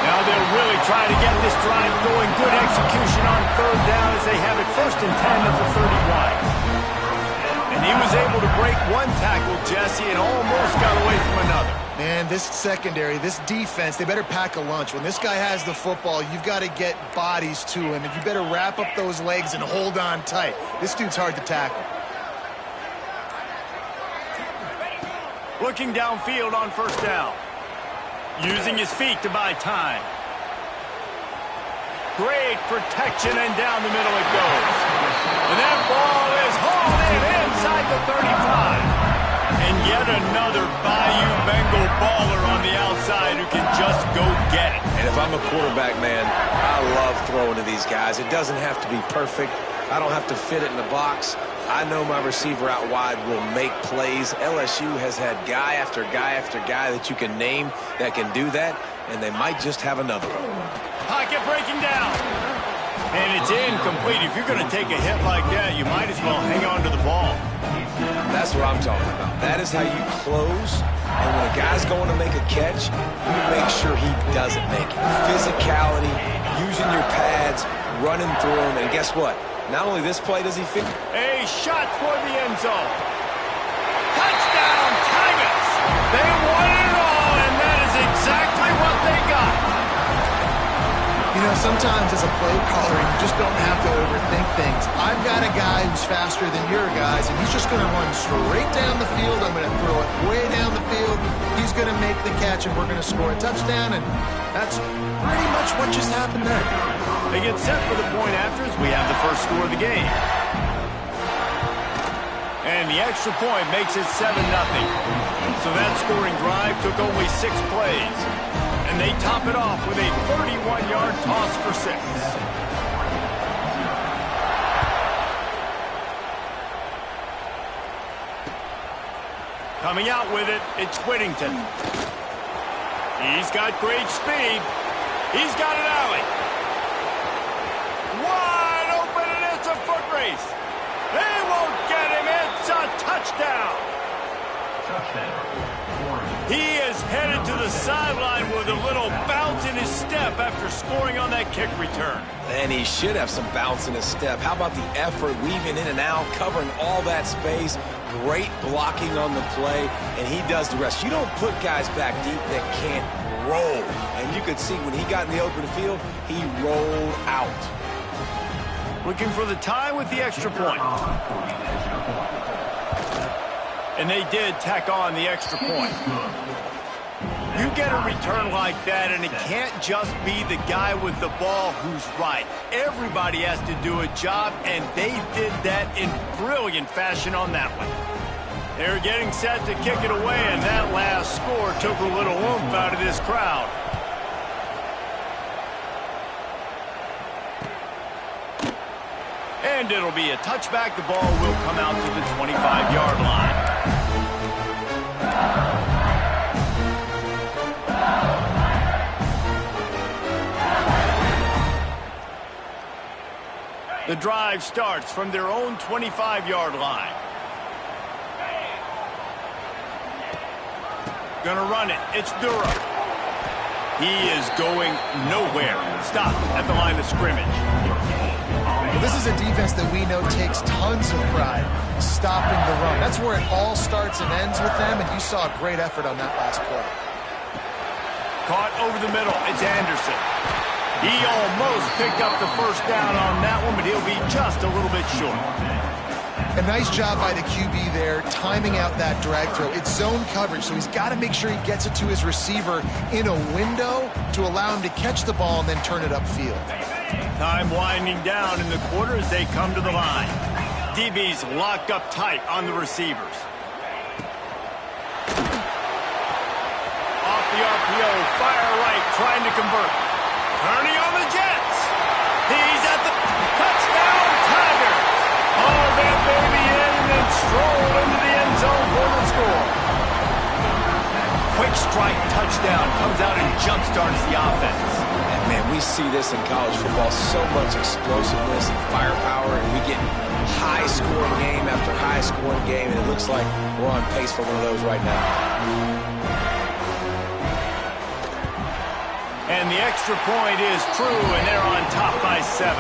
Now they'll really try to get this drive going. Good execution on third down as they have it first and 10 at the 31. And he was able to break one tackle, Jesse, and almost got away from another. Man, this secondary, this defense, they better pack a lunch. When this guy has the football, you've got to get bodies to him, and you better wrap up those legs and hold on tight. This dude's hard to tackle. Looking downfield on first down. Using his feet to buy time. Great protection, and down the middle it goes. And that ball is hauled in inside the 35. And yet another Bayou Bengal baller on the outside who can just go get it. And if I'm a quarterback, man, I love throwing to these guys. It doesn't have to be perfect. I don't have to fit it in the box. I know my receiver out wide will make plays. LSU has had guy after guy after guy that you can name that can do that, and they might just have another one. Pocket breaking down. And it's incomplete. If you're going to take a hit like that, you might as well hang on to the ball. That's what I'm talking about. That is how you close. And when a guy's going to make a catch, you make sure he doesn't make it. Physicality, using your pads, running through him. And guess what? Not only this play does he fit. A shot toward the end zone. Touchdown, Tigers! They won it all, and that is exactly what they got. You know, sometimes as a play caller, you just don't have to overthink things. I've got a guy who's faster than your guys, and he's just going to run straight down the field. I'm going to throw it way down the field. He's going to make the catch, and we're going to score a touchdown, and that's pretty much what just happened there. They get set for the point after as we have the first score of the game. And the extra point makes it 7-0. So that scoring drive took only 6 plays. And they top it off with a 31-yard toss for 6. Coming out with it, it's Whittington. He's got great speed. He's got an alley. Wide open, and it's a foot race. They won't get him. It's a touchdown. He is headed to the sideline with a little bounce in his step after scoring on that kick return. And he should have some bounce in his step. How about the effort, weaving in and out, covering all that space, great blocking on the play, and he does the rest. You don't put guys back deep that can't roll. And you could see when he got in the open field, he rolled out. Looking for the tie with the extra point. And they did tack on the extra point. You get a return like that, and it can't just be the guy with the ball who's right. Everybody has to do a job, and they did that in brilliant fashion on that one. They're getting set to kick it away, and that last score took a little oomph out of this crowd. And it'll be a touchback. The ball will come out to the 25-yard line. The drive starts from their own 25-yard line. Gonna run it. It's Dura. He is going nowhere. Stop at the line of scrimmage. Well, this is a defense that we know takes tons of pride stopping the run. That's where it all starts and ends with them, and you saw a great effort on that last play. Caught over the middle. It's Anderson. He almost picked up the first down on that one, but he'll be just a little bit short. A nice job by the QB there, timing out that drag throw. It's zone coverage, so he's got to make sure he gets it to his receiver in a window to allow him to catch the ball and then turn it upfield. Time winding down in the quarter as they come to the line. DB's locked up tight on the receivers. Off the RPO, fire right, trying to convert. Turning on the Jets. He's at the touchdown, Tigers. Oh, that baby in and then stroll into the end zone for the score. Quick strike touchdown comes out and jump-starts the offense. And, man, we see this in college football, so much explosiveness and firepower, and we get high-scoring game after high-scoring game, and it looks like we're on pace for one of those right now. And the extra point is true, and they're on top by 7.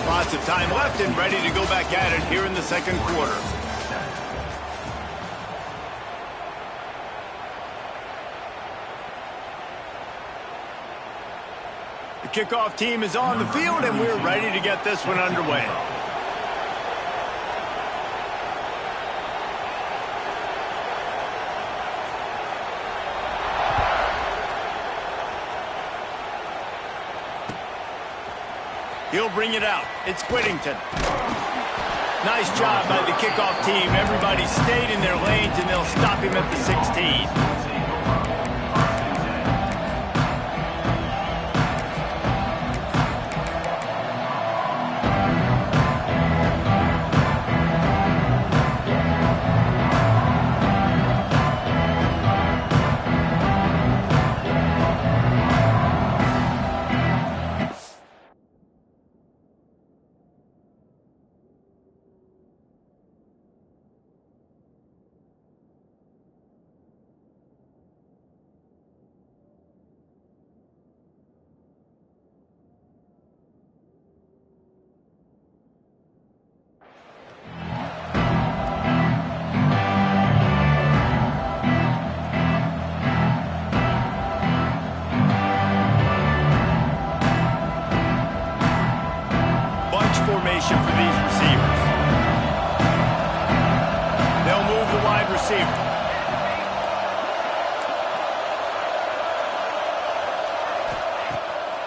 Lots of time left and ready to go back at it here in the second quarter. The kickoff team is on the field, and we're ready to get this one underway. He'll bring it out. It's Whittington. Nice job by the kickoff team. Everybody stayed in their lanes, and they'll stop him at the 16. Formation for these receivers. They'll move the wide receiver.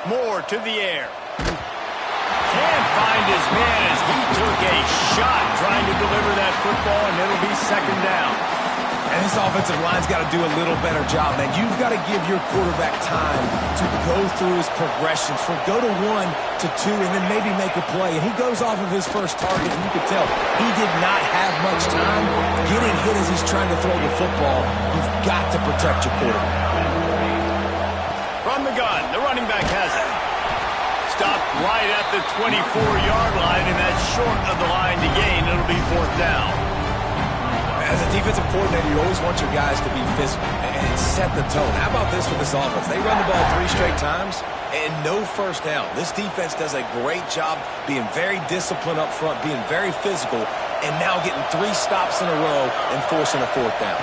Moore to the air. Can't find his man as he took a shot trying to deliver that football, and it'll be second down. And this offensive line's got to do a little better job, man. You've got to give your quarterback time to go through his progressions from go to 1 to 2 and then maybe make a play. And he goes off of his first target, and you can tell he did not have much time getting hit as he's trying to throw the football. You've got to protect your quarterback. From the gun, the running back has it. Stopped right at the 24-yard line, and that's short of the line to gain. It'll be fourth down. As a defensive coordinator, you always want your guys to be physical and set the tone. How about this with this offense? They run the ball 3 straight times and no first down. This defense does a great job being very disciplined up front, being very physical, and now getting 3 stops in a row and forcing a fourth down.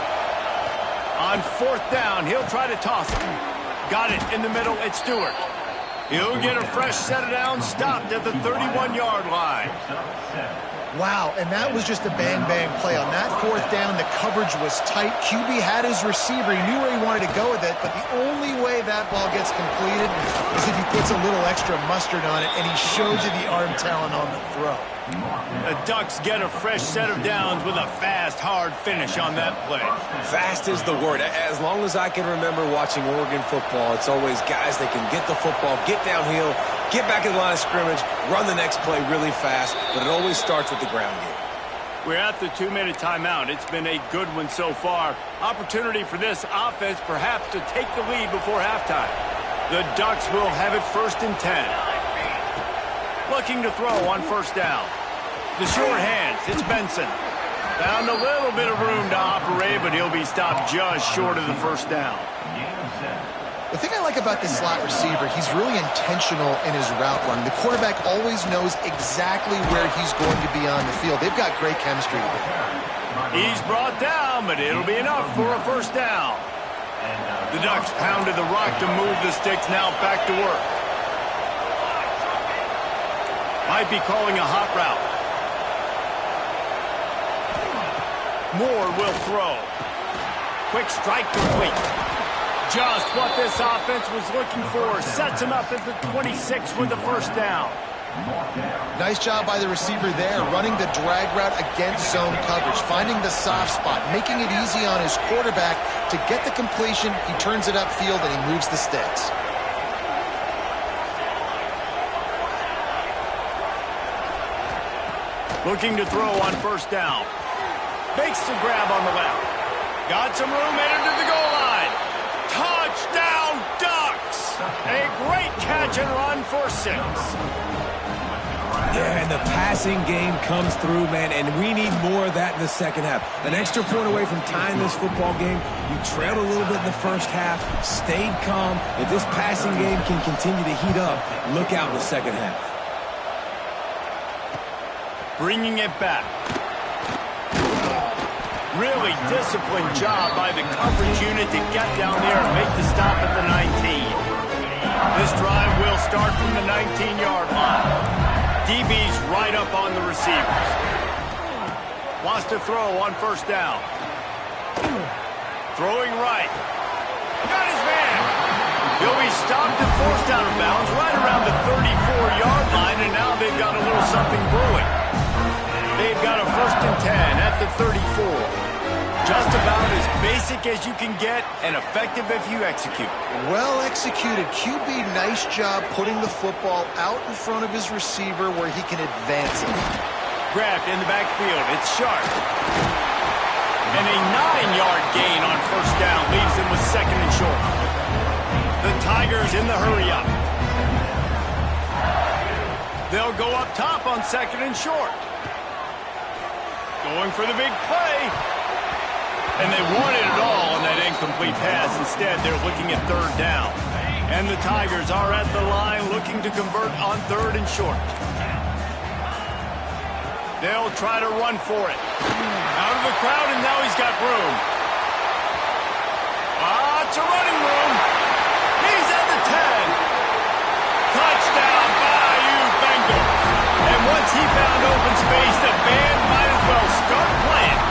On fourth down, he'll try to toss it. Got it in the middle. It's Stewart. He'll get a fresh set of downs, stopped at the 31-yard line. Wow, and that was just a bang-bang play. On that fourth down, the coverage was tight. QB had his receiver. He knew where he wanted to go with it, but the only way that ball gets completed is if he puts a little extra mustard on it, and he shows you the arm talent on the throw. The Ducks get a fresh set of downs with a fast, hard finish on that play. Fast is the word. As long as I can remember watching Oregon football, it's always guys that can get the football, get downhill, get back in the line of scrimmage, run the next play really fast, but it always starts with the ground game. We're at the 2-minute timeout. It's been a good one so far. Opportunity for this offense perhaps to take the lead before halftime. The Ducks will have it 1st and 10. Looking to throw on first down. The short hands, it's Benson. Found a little bit of room to operate, but he'll be stopped just short of the first down. The thing I like about this slot receiver, he's really intentional in his route run. The quarterback always knows exactly where he's going to be on the field. They've got great chemistry together. He's brought down, but it'll be enough for a first down. The Ducks pounded the rock to move the sticks, now back to work. Might be calling a hot route. Moore will throw. Quick strike complete. Just what this offense was looking for. Sets him up at the 26 with the first down. Nice job by the receiver there, running the drag route against zone coverage, finding the soft spot, making it easy on his quarterback to get the completion. He turns it upfield and he moves the sticks. Looking to throw on first down. Makes the grab on the left. Got some room headed to the goal line. Touchdown Ducks! A great catch and run for 6. Yeah, and the passing game comes through, man, and we need more of that in the second half. An extra point away from tying this football game. You trailed a little bit in the first half, stayed calm. If this passing game can continue to heat up, look out in the second half. Bringing it back. Really disciplined job by the coverage unit to get down there and make the stop at the 19. This drive will start from the 19-yard line. DB's right up on the receivers. Wants to throw on first down. Throwing right. Got his man. He'll be stopped and forced out of bounds right around the 34-yard line, and now they've got a little something brewing. They've got a 1st and 10 at the 34. Just about as basic as you can get and effective if you execute. Well executed. QB, nice job putting the football out in front of his receiver where he can advance it. Grabbed in the backfield. It's sharp. And a 9-yard gain on first down leaves him with 2nd and short. The Tigers in the hurry-up. They'll go up top on 2nd and short. Going for the big play. And they wanted it all on that incomplete pass. Instead, they're looking at 3rd down. And the Tigers are at the line looking to convert on 3rd and short. They'll try to run for it. Out of the crowd, and now he's got room. It's a running room. He's at the 10. Touchdown, Bayou Bengals. And once he found open space, the band might as well start playing.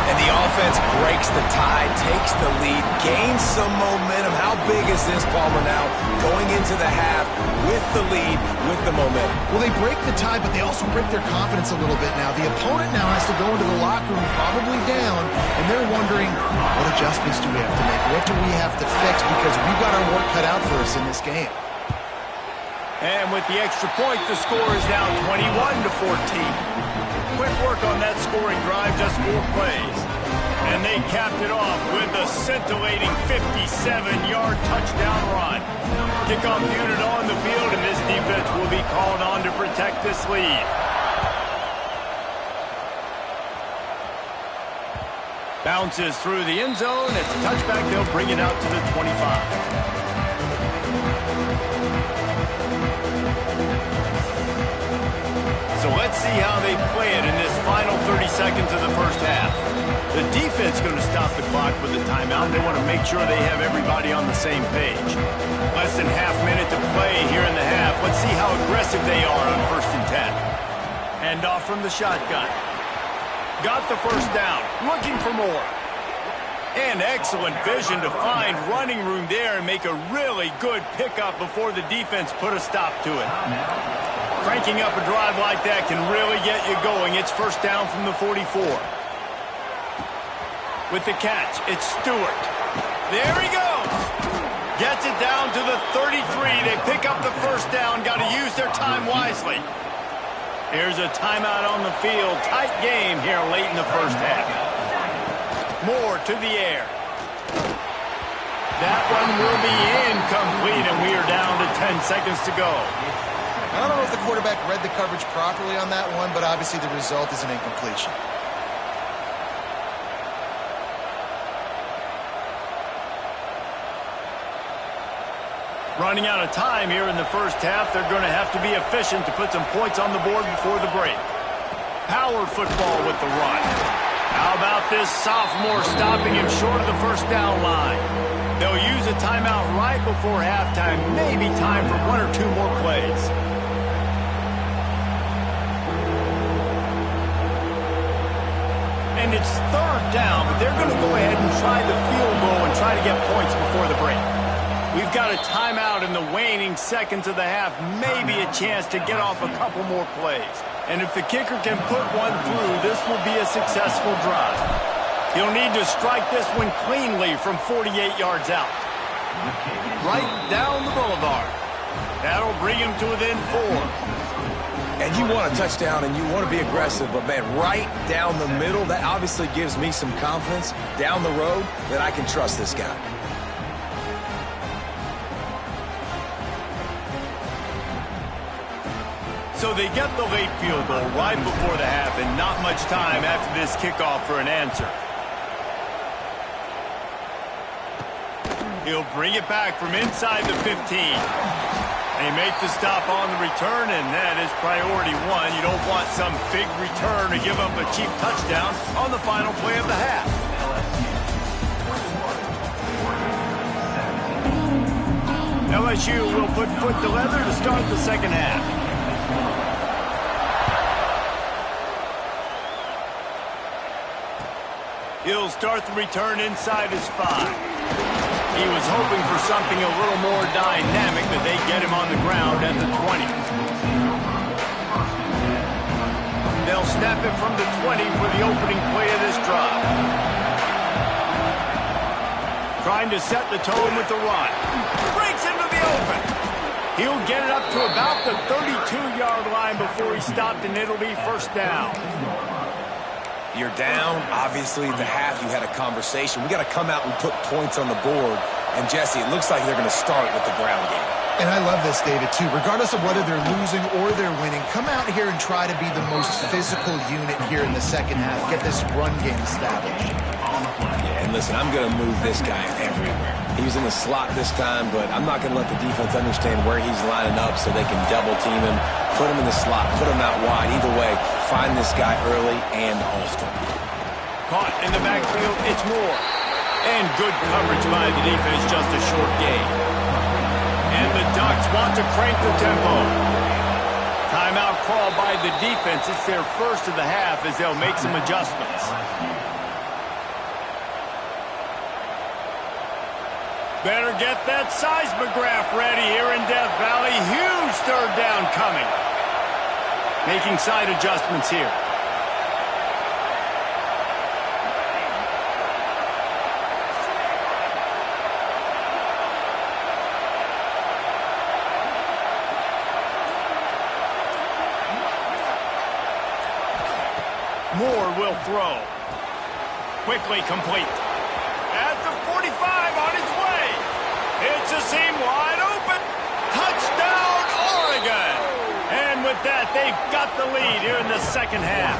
And the offense breaks the tie, takes the lead, gains some momentum. How big is this, Palmer, now? Going into the half with the lead, with the momentum. Well, they break the tie, but they also break their confidence a little bit now. The opponent now has to go into the locker room probably down, and they're wondering, what adjustments do we have to make? What do we have to fix? Because we've got our work cut out for us in this game. And with the extra point, the score is now 21-14. Quick work on that scoring drive, just 4 plays. And they capped it off with a scintillating 57-yard touchdown run. Kickoff unit on the field, and this defense will be called on to protect this lead. Bounces through the end zone. It's a touchback. They'll bring it out to the 25. So let's see how they play it in this final 30 seconds of the first half. The defense going to stop the clock with a timeout. They want to make sure they have everybody on the same page. Less than half minute to play here in the half. Let's see how aggressive they are on 1st and 10. Hand off from the shotgun. Got the first down. Looking for more. And excellent vision to find running room there and make a really good pickup before the defense put a stop to it. Cranking up a drive like that can really get you going. It's first down from the 44. With the catch, it's Stewart. There he goes. Gets it down to the 33. They pick up the first down. Got to use their time wisely. Here's a timeout on the field. Tight game here late in the first half. Moore to the air. That one will be incomplete, and we are down to 10 seconds to go. I don't know if the quarterback read the coverage properly on that one, but obviously the result is an incompletion. Running out of time here in the first half. They're going to have to be efficient to put some points on the board before the break. Power football with the run. How about this sophomore stopping him short of the first down line? They'll use a timeout right before halftime. Maybe time for 1 or 2 more plays. And it's third down, but they're going to go ahead and try the field goal and try to get points before the break. We've got a timeout in the waning seconds of the half, maybe a chance to get off a couple more plays. And if the kicker can put one through, this will be a successful drive. He'll need to strike this one cleanly from 48 yards out. Right down the boulevard. That'll bring him to within 4. And you want a touchdown and you want to be aggressive, but, man, right down the middle, that obviously gives me some confidence down the road that I can trust this guy. So they get the late field goal right before the half and not much time after this kickoff for an answer. He'll bring it back from inside the 15. They make the stop on the return, and that is priority one. You don't want some big return to give up a cheap touchdown on the final play of the half. LSU will put foot to leather to start the second half. He'll start the return inside his 5. He was hoping for something a little more dynamic, but they get him on the ground at the 20. They'll snap it from the 20 for the opening play of this drive. Trying to set the tone with the run. Breaks into the open. He'll get it up to about the 32-yard line before he stopped, and it'll be first down. You're down. Obviously, the half, you had a conversation. We got to come out and put points on the board. And, Jesse, it looks like they're going to start with the ground game. And I love this, David, too. Regardless of whether they're losing or they're winning, come out here and try to be the most physical unit here in the second half. Get this run game established. Yeah, and listen, I'm going to move this guy everywhere. He was in the slot this time, but I'm not going to let the defense understand where he's lining up so they can double team him, put him in the slot, put him out wide. Either way, find this guy early and often. Caught in the backfield, it's Moore. And good coverage by the defense, just a short gain. And the Ducks want to crank the tempo. Timeout call by the defense. It's their first of the half as they'll make some adjustments. Better get that seismograph ready here in Death Valley. Huge third down coming. Making side adjustments here. Moore will throw. Quickly complete. At the 45 on his way. It's a seam wide open. Touchdown, Oregon. And with that, they've got the lead here in the second half.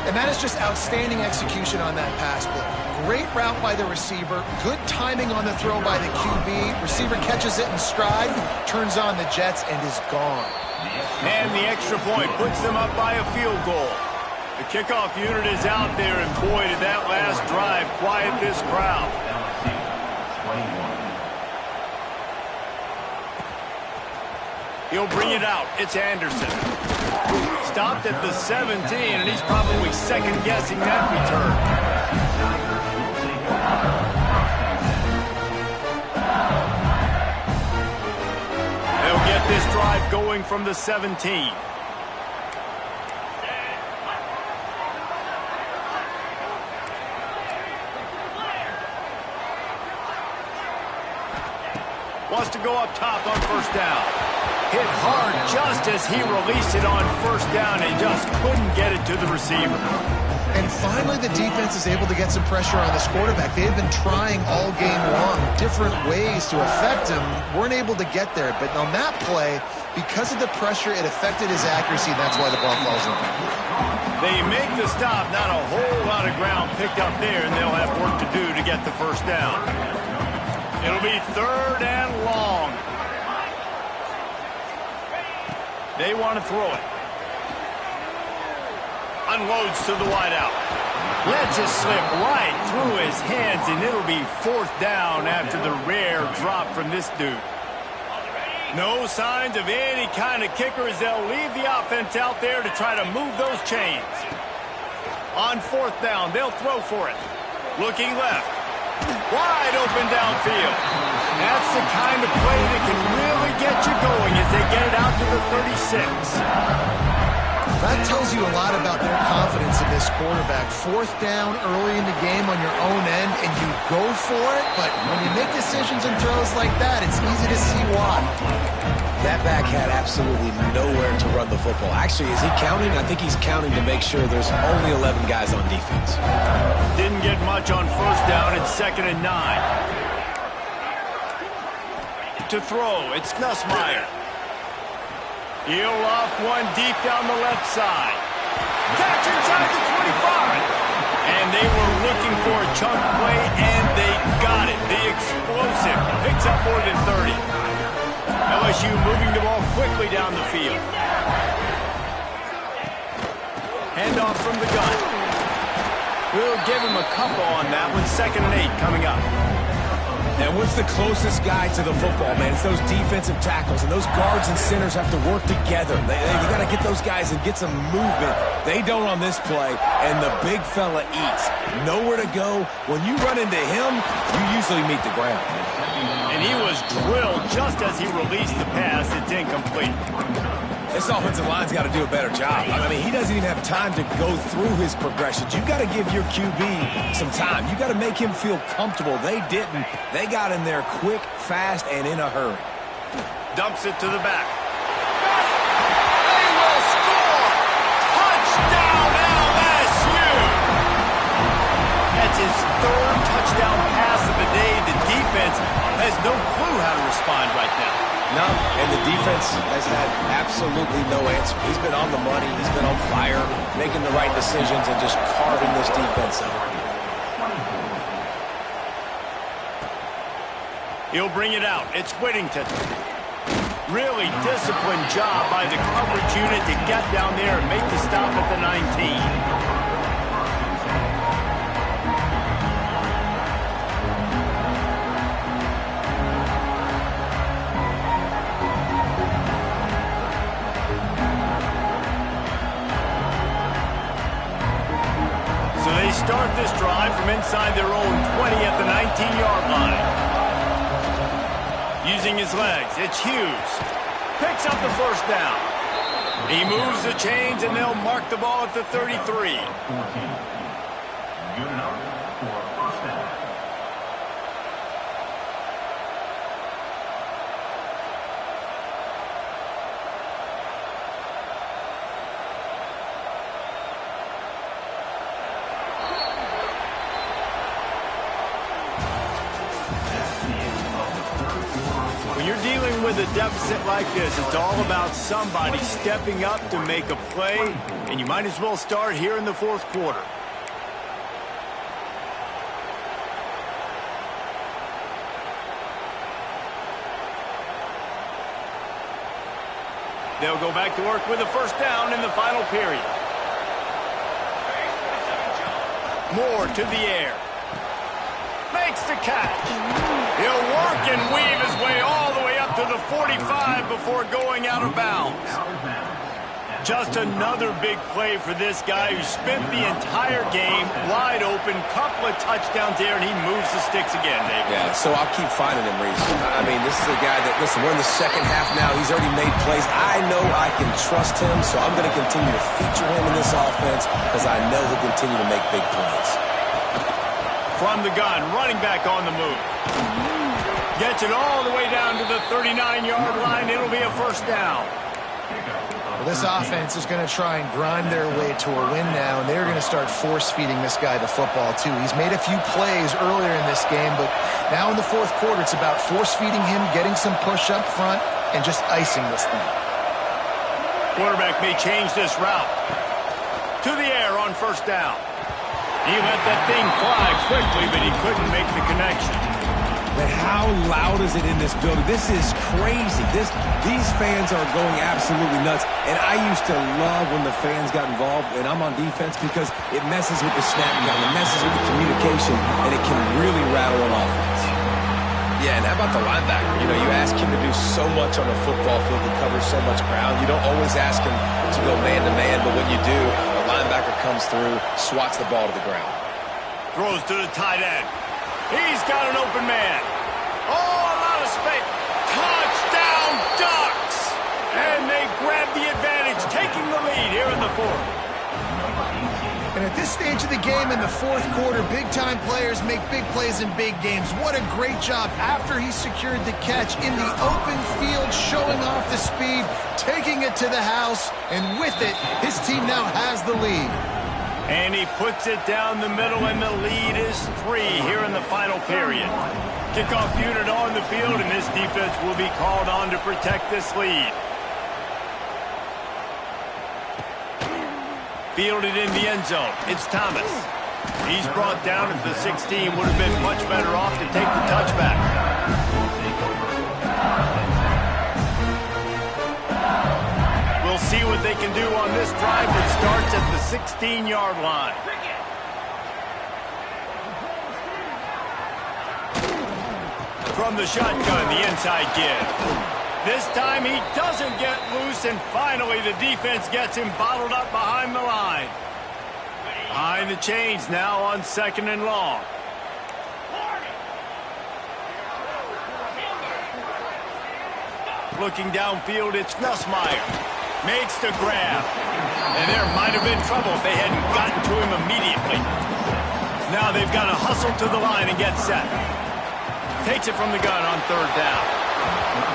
And that is just outstanding execution on that pass play. Great route by the receiver. Good timing on the throw by the QB. Receiver catches it in stride, turns on the jets, and is gone. And the extra point puts them up by a field goal. The kickoff unit is out there, and boy, did that last drive quiet this crowd. He'll bring it out. It's Anderson. Stopped at the 17, and he's probably second-guessing that return. They'll get this drive going from the 17. Wants to go up top on first down. Hit hard just as he released it on first down and just couldn't get it to the receiver. And finally, the defense is able to get some pressure on this quarterback. They've been trying all game long different ways to affect him. Weren't able to get there. But on that play, because of the pressure, it affected his accuracy, and that's why the ball falls in. They make the stop. Not a whole lot of ground picked up there, and they'll have work to do to get the first down. It'll be third and long. They want to throw it. Unloads to the wideout. Lets it slip right through his hands, and it'll be fourth down after the rare drop from this dude. No signs of any kind of kicker as they'll leave the offense out there to try to move those chains. On fourth down, they'll throw for it. Looking left. Wide open downfield. That's the kind of play that can really get you going as they get it out to the 36. That tells you a lot about their confidence in this quarterback. Fourth down early in the game on your own end, and you go for it, but when you make decisions and throws like that, it's easy to see why. That back had absolutely nowhere to run the football. Actually, is he counting? I think he's counting to make sure there's only 11 guys on defense. Didn't get much on first down. It's 2nd and 9. To throw, it's Nussmeier. He'll loft one deep down the left side. Catch inside the 25. And they were looking for a chunk play, and they got it. The explosive picks up more than 30. LSU moving the ball quickly down the field. Handoff from the gun. We'll give him a couple on that one. 2nd and 8 coming up. And what's the closest guy to the football, man? It's those defensive tackles, and those guards and centers have to work together. You got to get those guys and get some movement. They don't on this play, and the big fella eats. Nowhere to go. When you run into him, you usually meet the ground. And he was drilled just as he released the pass. It's incomplete. This offensive line's got to do a better job. I mean, he doesn't even have time to go through his progressions. You've got to give your QB some time. You've got to make him feel comfortable. They didn't. They got in there quick, fast, and in a hurry. Dumps it to the back. They will score! Touchdown, LSU! That's his 3rd touchdown pass of the day. The defense has no clue how to respond right now. No, and the defense has had absolutely no answer. He's been on the money. He's been on fire, making the right decisions and just carving this defense up. He'll bring it out. It's Whittington. Really disciplined job by the coverage unit to get down there and make the stop at the 19. Start this drive from inside their own 20 at the 19-yard line. Using his legs, it's Hughes. Picks up the first down. He moves the chains, and they'll mark the ball at the 33. Good enough for a first down. When you're dealing with a deficit like this, it's all about somebody stepping up to make a play, and you might as well start here in the 4th quarter. They'll go back to work with a first down in the final period. Moore to the air. Makes the catch. He'll work and weave his way all the way up to the 45 before going out of bounds. Just another big play for this guy who spent the entire game wide open, couple of touchdowns there, and he moves the sticks again, David. Yeah, so I'll keep finding him, Reese. I mean, this is a guy that, listen, we're in the second half now. He's already made plays. I know I can trust him, so I'm going to continue to feature him in this offense because I know he'll continue to make big plays. From the gun, running back on the move. Gets it all the way down to the 39-yard line. It'll be a first down. Well, this offense is going to try and grind their way to a win now, and they're going to start force-feeding this guy the football, too. He's made a few plays earlier in this game, but now in the 4th quarter, it's about force-feeding him, getting some push up front, and just icing this thing. Quarterback may change this route. To the air on first down. He let that thing fly quickly, but he couldn't make the connection. But how loud is it in this building? This is crazy. These fans are going absolutely nuts. And I used to love when the fans got involved, and I'm on defense, because it messes with the snap count, it messes with the communication, and it can really rattle an offense. Yeah, and how about the linebacker? You know, you ask him to do so much on a football field to cover so much ground. You don't always ask him to go man-to-man, but when you do, a linebacker comes comes through, swats the ball to the ground. Throws to the tight end. He's got an open man. Oh, a lot of space. Touchdown, Ducks! And they grab the advantage, taking the lead here in the fourth. And at this stage of the game in the fourth quarter, big-time players make big plays in big games. What a great job after he secured the catch in the open field, showing off the speed, taking it to the house, and with it, his team now has the lead. And he puts it down the middle, and the lead is 3 here in the final period. Kickoff unit on the field, and this defense will be called on to protect this lead. Fielded in the end zone. It's Thomas. He's brought down at the 16. Would have been much better off to take the touchback. We'll see what they can do on this drive that starts at the 16-yard line. From the shotgun, the inside give. This time he doesn't get loose, and finally the defense gets him bottled up behind the line. Behind the chains now on 2nd and long. Looking downfield, it's Nussmeier. Makes the grab. And there might have been trouble if they hadn't gotten to him immediately. Now they've got to hustle to the line and get set. Takes it from the gun on 3rd down.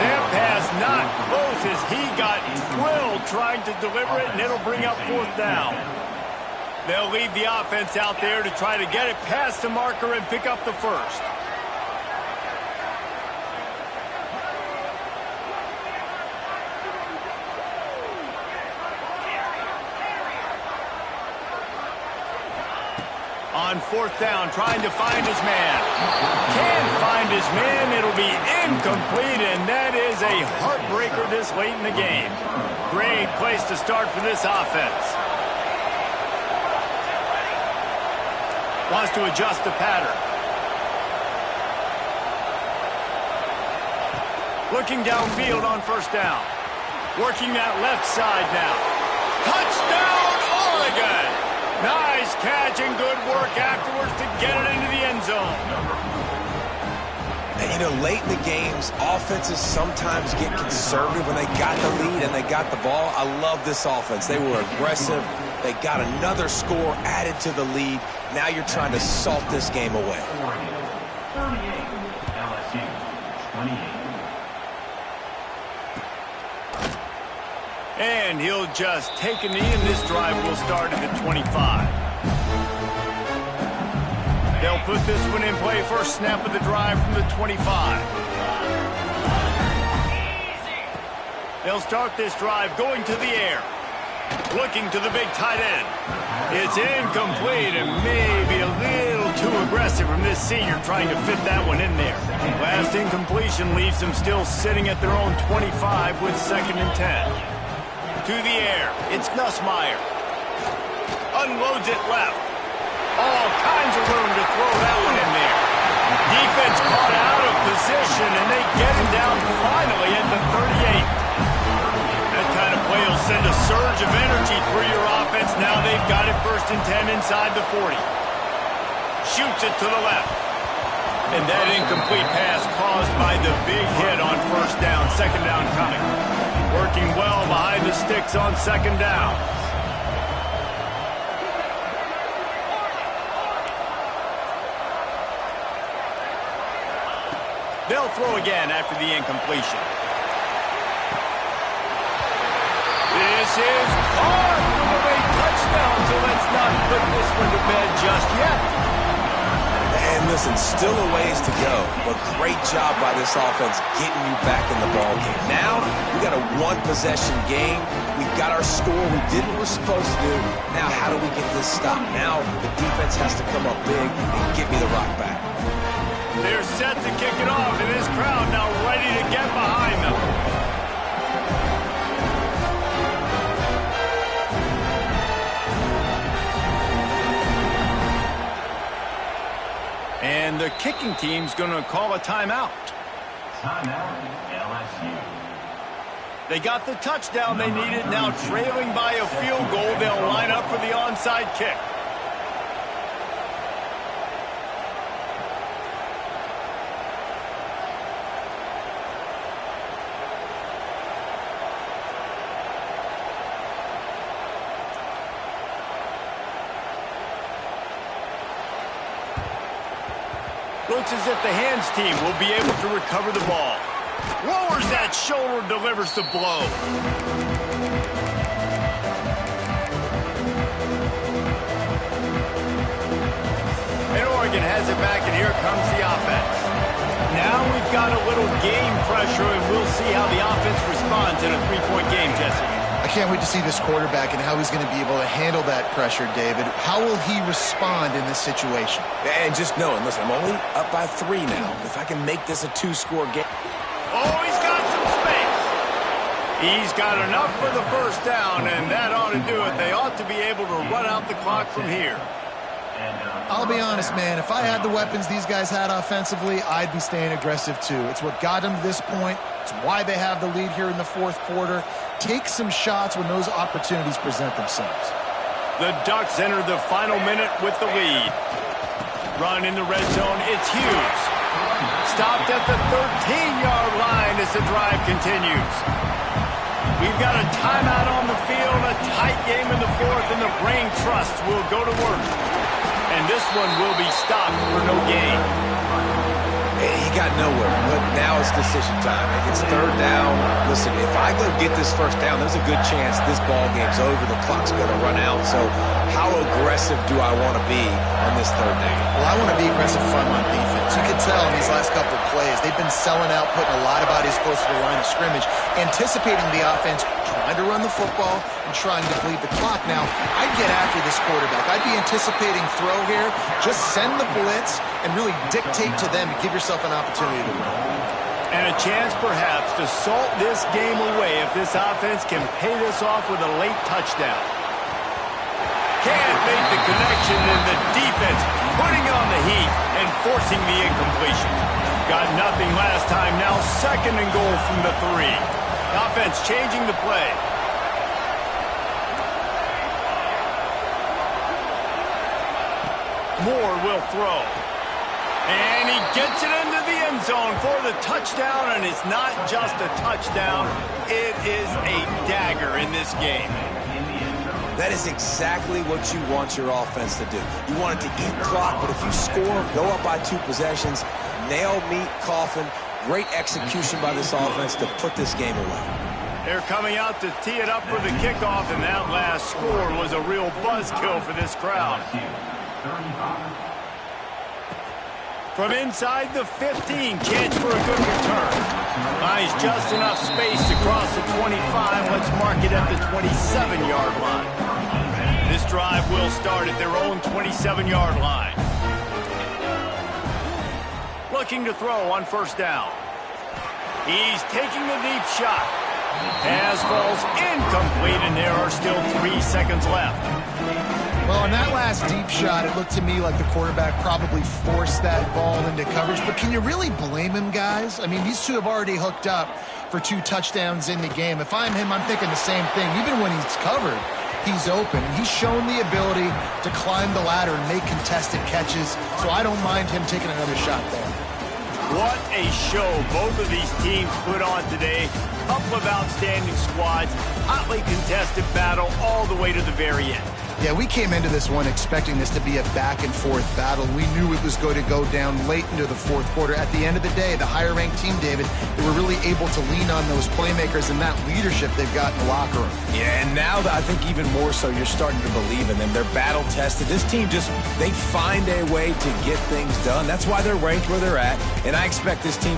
Their pass not close as he got drilled trying to deliver it, and it'll bring up 4th down. They'll leave the offense out there to try to get it past the marker and pick up the first. On 4th down, trying to find his man. Can't find his man. It'll be incomplete, and that is a heartbreaker this late in the game. Great place to start for this offense. Wants to adjust the pattern. Looking downfield on 1st down. Working that left side now. Touchdown, Oregon! Nice catch and good work afterwards to get it into the end zone. And, you know, late in the games, offenses sometimes get conservative when they got the lead and they got the ball. I love this offense. They were aggressive. They got another score added to the lead. Now you're trying to salt this game away. 38, LSU, 28. And he'll just take a knee, and this drive will start at the 25. They'll put this one in play. First snap of the drive from the 25. They'll start this drive going to the air. Looking to the big tight end. It's incomplete and maybe a little too aggressive from this senior trying to fit that one in there. Last incompletion leaves them still sitting at their own 25 with 2nd and 10. To the air, it's Nussmeier. Unloads it left. All kinds of room to throw that one in there. Defense caught out of position, and they get him down finally at the 38. That kind of play will send a surge of energy through your offense. Now they've got it 1st and 10 inside the 40. Shoots it to the left. And that incomplete pass caused by the big hit on 1st down, 2nd down coming. Working well behind the sticks on 2nd down. They'll throw again after the incompletion. This is caught for a touchdown, so let's not put this one to bed just yet. And listen, still a ways to go, but great job by this offense getting you back in the ball game. Now, we got a one-possession game. We got our score. We did what we're supposed to do. Now, how do we get this stopped? Now, the defense has to come up big and get me the rock back. They're set to kick it off, and this crowd now ready to get behind them. And the kicking team's going to call a timeout. Timeout, LSU. They got the touchdown they needed. Now trailing by a field goal, they'll line up for the onside onside kick. Looks as if the hands team will be able to recover the ball. Lowers that shoulder, delivers the blow. And Oregon has it back, and here comes the offense. Now we've got a little game pressure, and we'll see how the offense responds in a three-point game, Jesse. I can't wait to see this quarterback and how he's going to be able to handle that pressure, David. How will he respond in this situation? And just knowing, listen, I'm only up by 3 now. If I can make this a 2-score game. Oh, he's got some space. He's got enough for the first down, and that ought to do it. They ought to be able to run out the clock from here. I'll be honest, man. If I had the weapons these guys had offensively, I'd be staying aggressive too. It's what got them to this point. It's why they have the lead here in the fourth quarter. Take some shots when those opportunities present themselves. The Ducks enter the final minute with the lead. Run in the red zone. It's Hughes. Stopped at the 13-yard line as the drive continues. We've got a timeout on the field, a tight game in the fourth, and the Brain Trust will go to work. And this one will be stopped for no gain. He got nowhere, but now it's decision time. It's third down. Listen, if I go get this first down, there's a good chance this ball game's over. The clock's going to run out. So how aggressive do I want to be on this third down? Well, I want to be aggressive from on defense. You can tell in these last couple of plays, they've been selling out, putting a lot of bodies close to the line of scrimmage, anticipating the offense, trying to run the football, and trying to bleed the clock. Now, I'd get after this quarterback. I'd be anticipating throw here. Just send the blitz and really dictate to them to give yourself an opportunity to win. And a chance, perhaps, to salt this game away if this offense can pay this off with a late touchdown. Can't make the connection, and the defense putting on the heat and forcing the incompletion. Got nothing last time, now second and goal from the 3. Offense changing the play. Moore will throw. And he gets it into the end zone for the touchdown, and it's not just a touchdown, it is a dagger in this game. That is exactly what you want your offense to do. You want it to eat clock, but if you score, go up by 2 possessions, nail, meet, coffin, great execution by this offense to put this game away. They're coming out to tee it up for the kickoff, and that last score was a real buzzkill for this crowd. From inside the 15, chance for a good return. Buys just enough space to cross the 25. Let's mark it at the 27-yard line. This drive will start at their own 27-yard line. Looking to throw on first down. He's taking the deep shot. Pass falls incomplete, and there are still 3 seconds left. Well, on that last deep shot, it looked to me like the quarterback probably forced that ball into coverage. But can you really blame him, guys? I mean, these two have already hooked up for 2 touchdowns in the game. If I'm him, I'm thinking the same thing. Even when he's covered, he's open. He's shown the ability to climb the ladder and make contested catches. So I don't mind him taking another shot there. What a show both of these teams put on today. Couple of outstanding squads, hotly contested battle all the way to the very end. Yeah, we came into this one expecting this to be a back-and-forth battle. We knew it was going to go down late into the fourth quarter. At the end of the day, the higher-ranked team, David, they were really able to lean on those playmakers and that leadership they've got in the locker room. Yeah, and now I think even more so, you're starting to believe in them. They're battle-tested. This team they find a way to get things done. That's why they're ranked where they're at, and I expect this team